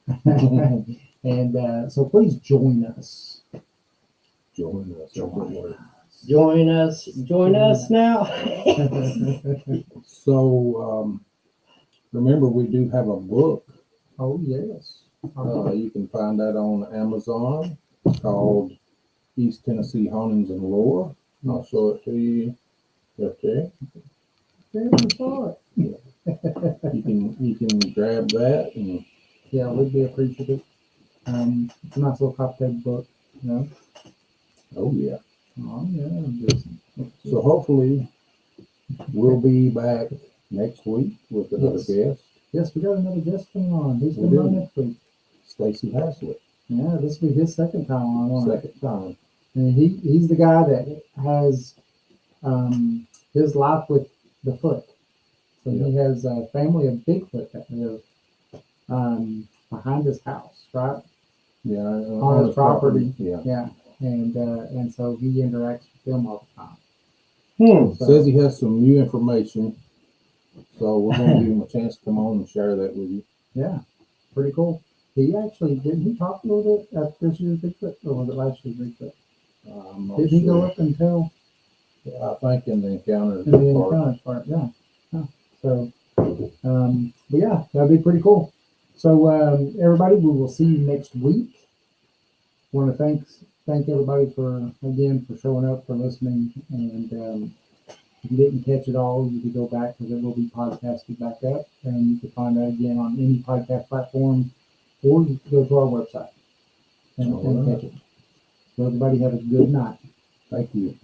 that. And so please join us. Join us now. So remember, we do have a book. Oh, yes. You can find that on Amazon. It's called East Tennessee Hauntings and Lore. I'll show it to you. Okay. There we saw it. You can grab that, and Yeah, we'd be appreciative. It's a nice little complicated book, oh yeah. Oh, yeah. So hopefully we'll be back next week with another guest. Yes, we got another guest coming on. He's We coming do. on next week. Stacy Haslett. Yeah, this will be his second time on. Second time. And he's the guy that has his life with the foot. So he has a family of Bigfoot that live behind his house, right? Yeah. On his property. Yeah. Yeah. And so he interacts with them all the time. So, Says he has some new information. So we're going to give him a chance to come on and share that with you. yeah, pretty cool. He actually, didn't he talk a little bit after this year's Bigfoot, or was it last year's Bigfoot? I'm not Did he go sure. up and tell I think in the encounter. in the encounter part? Yeah. Huh. So, but yeah, that'd be pretty cool. So, everybody, we will see you next week. Want to thank everybody for showing up, for listening, and if you didn't catch it all, you could go back because it will be podcasted back up, and you can find that again on any podcast platform, or you can go to our website and catch it. So everybody have a good night. Thank you.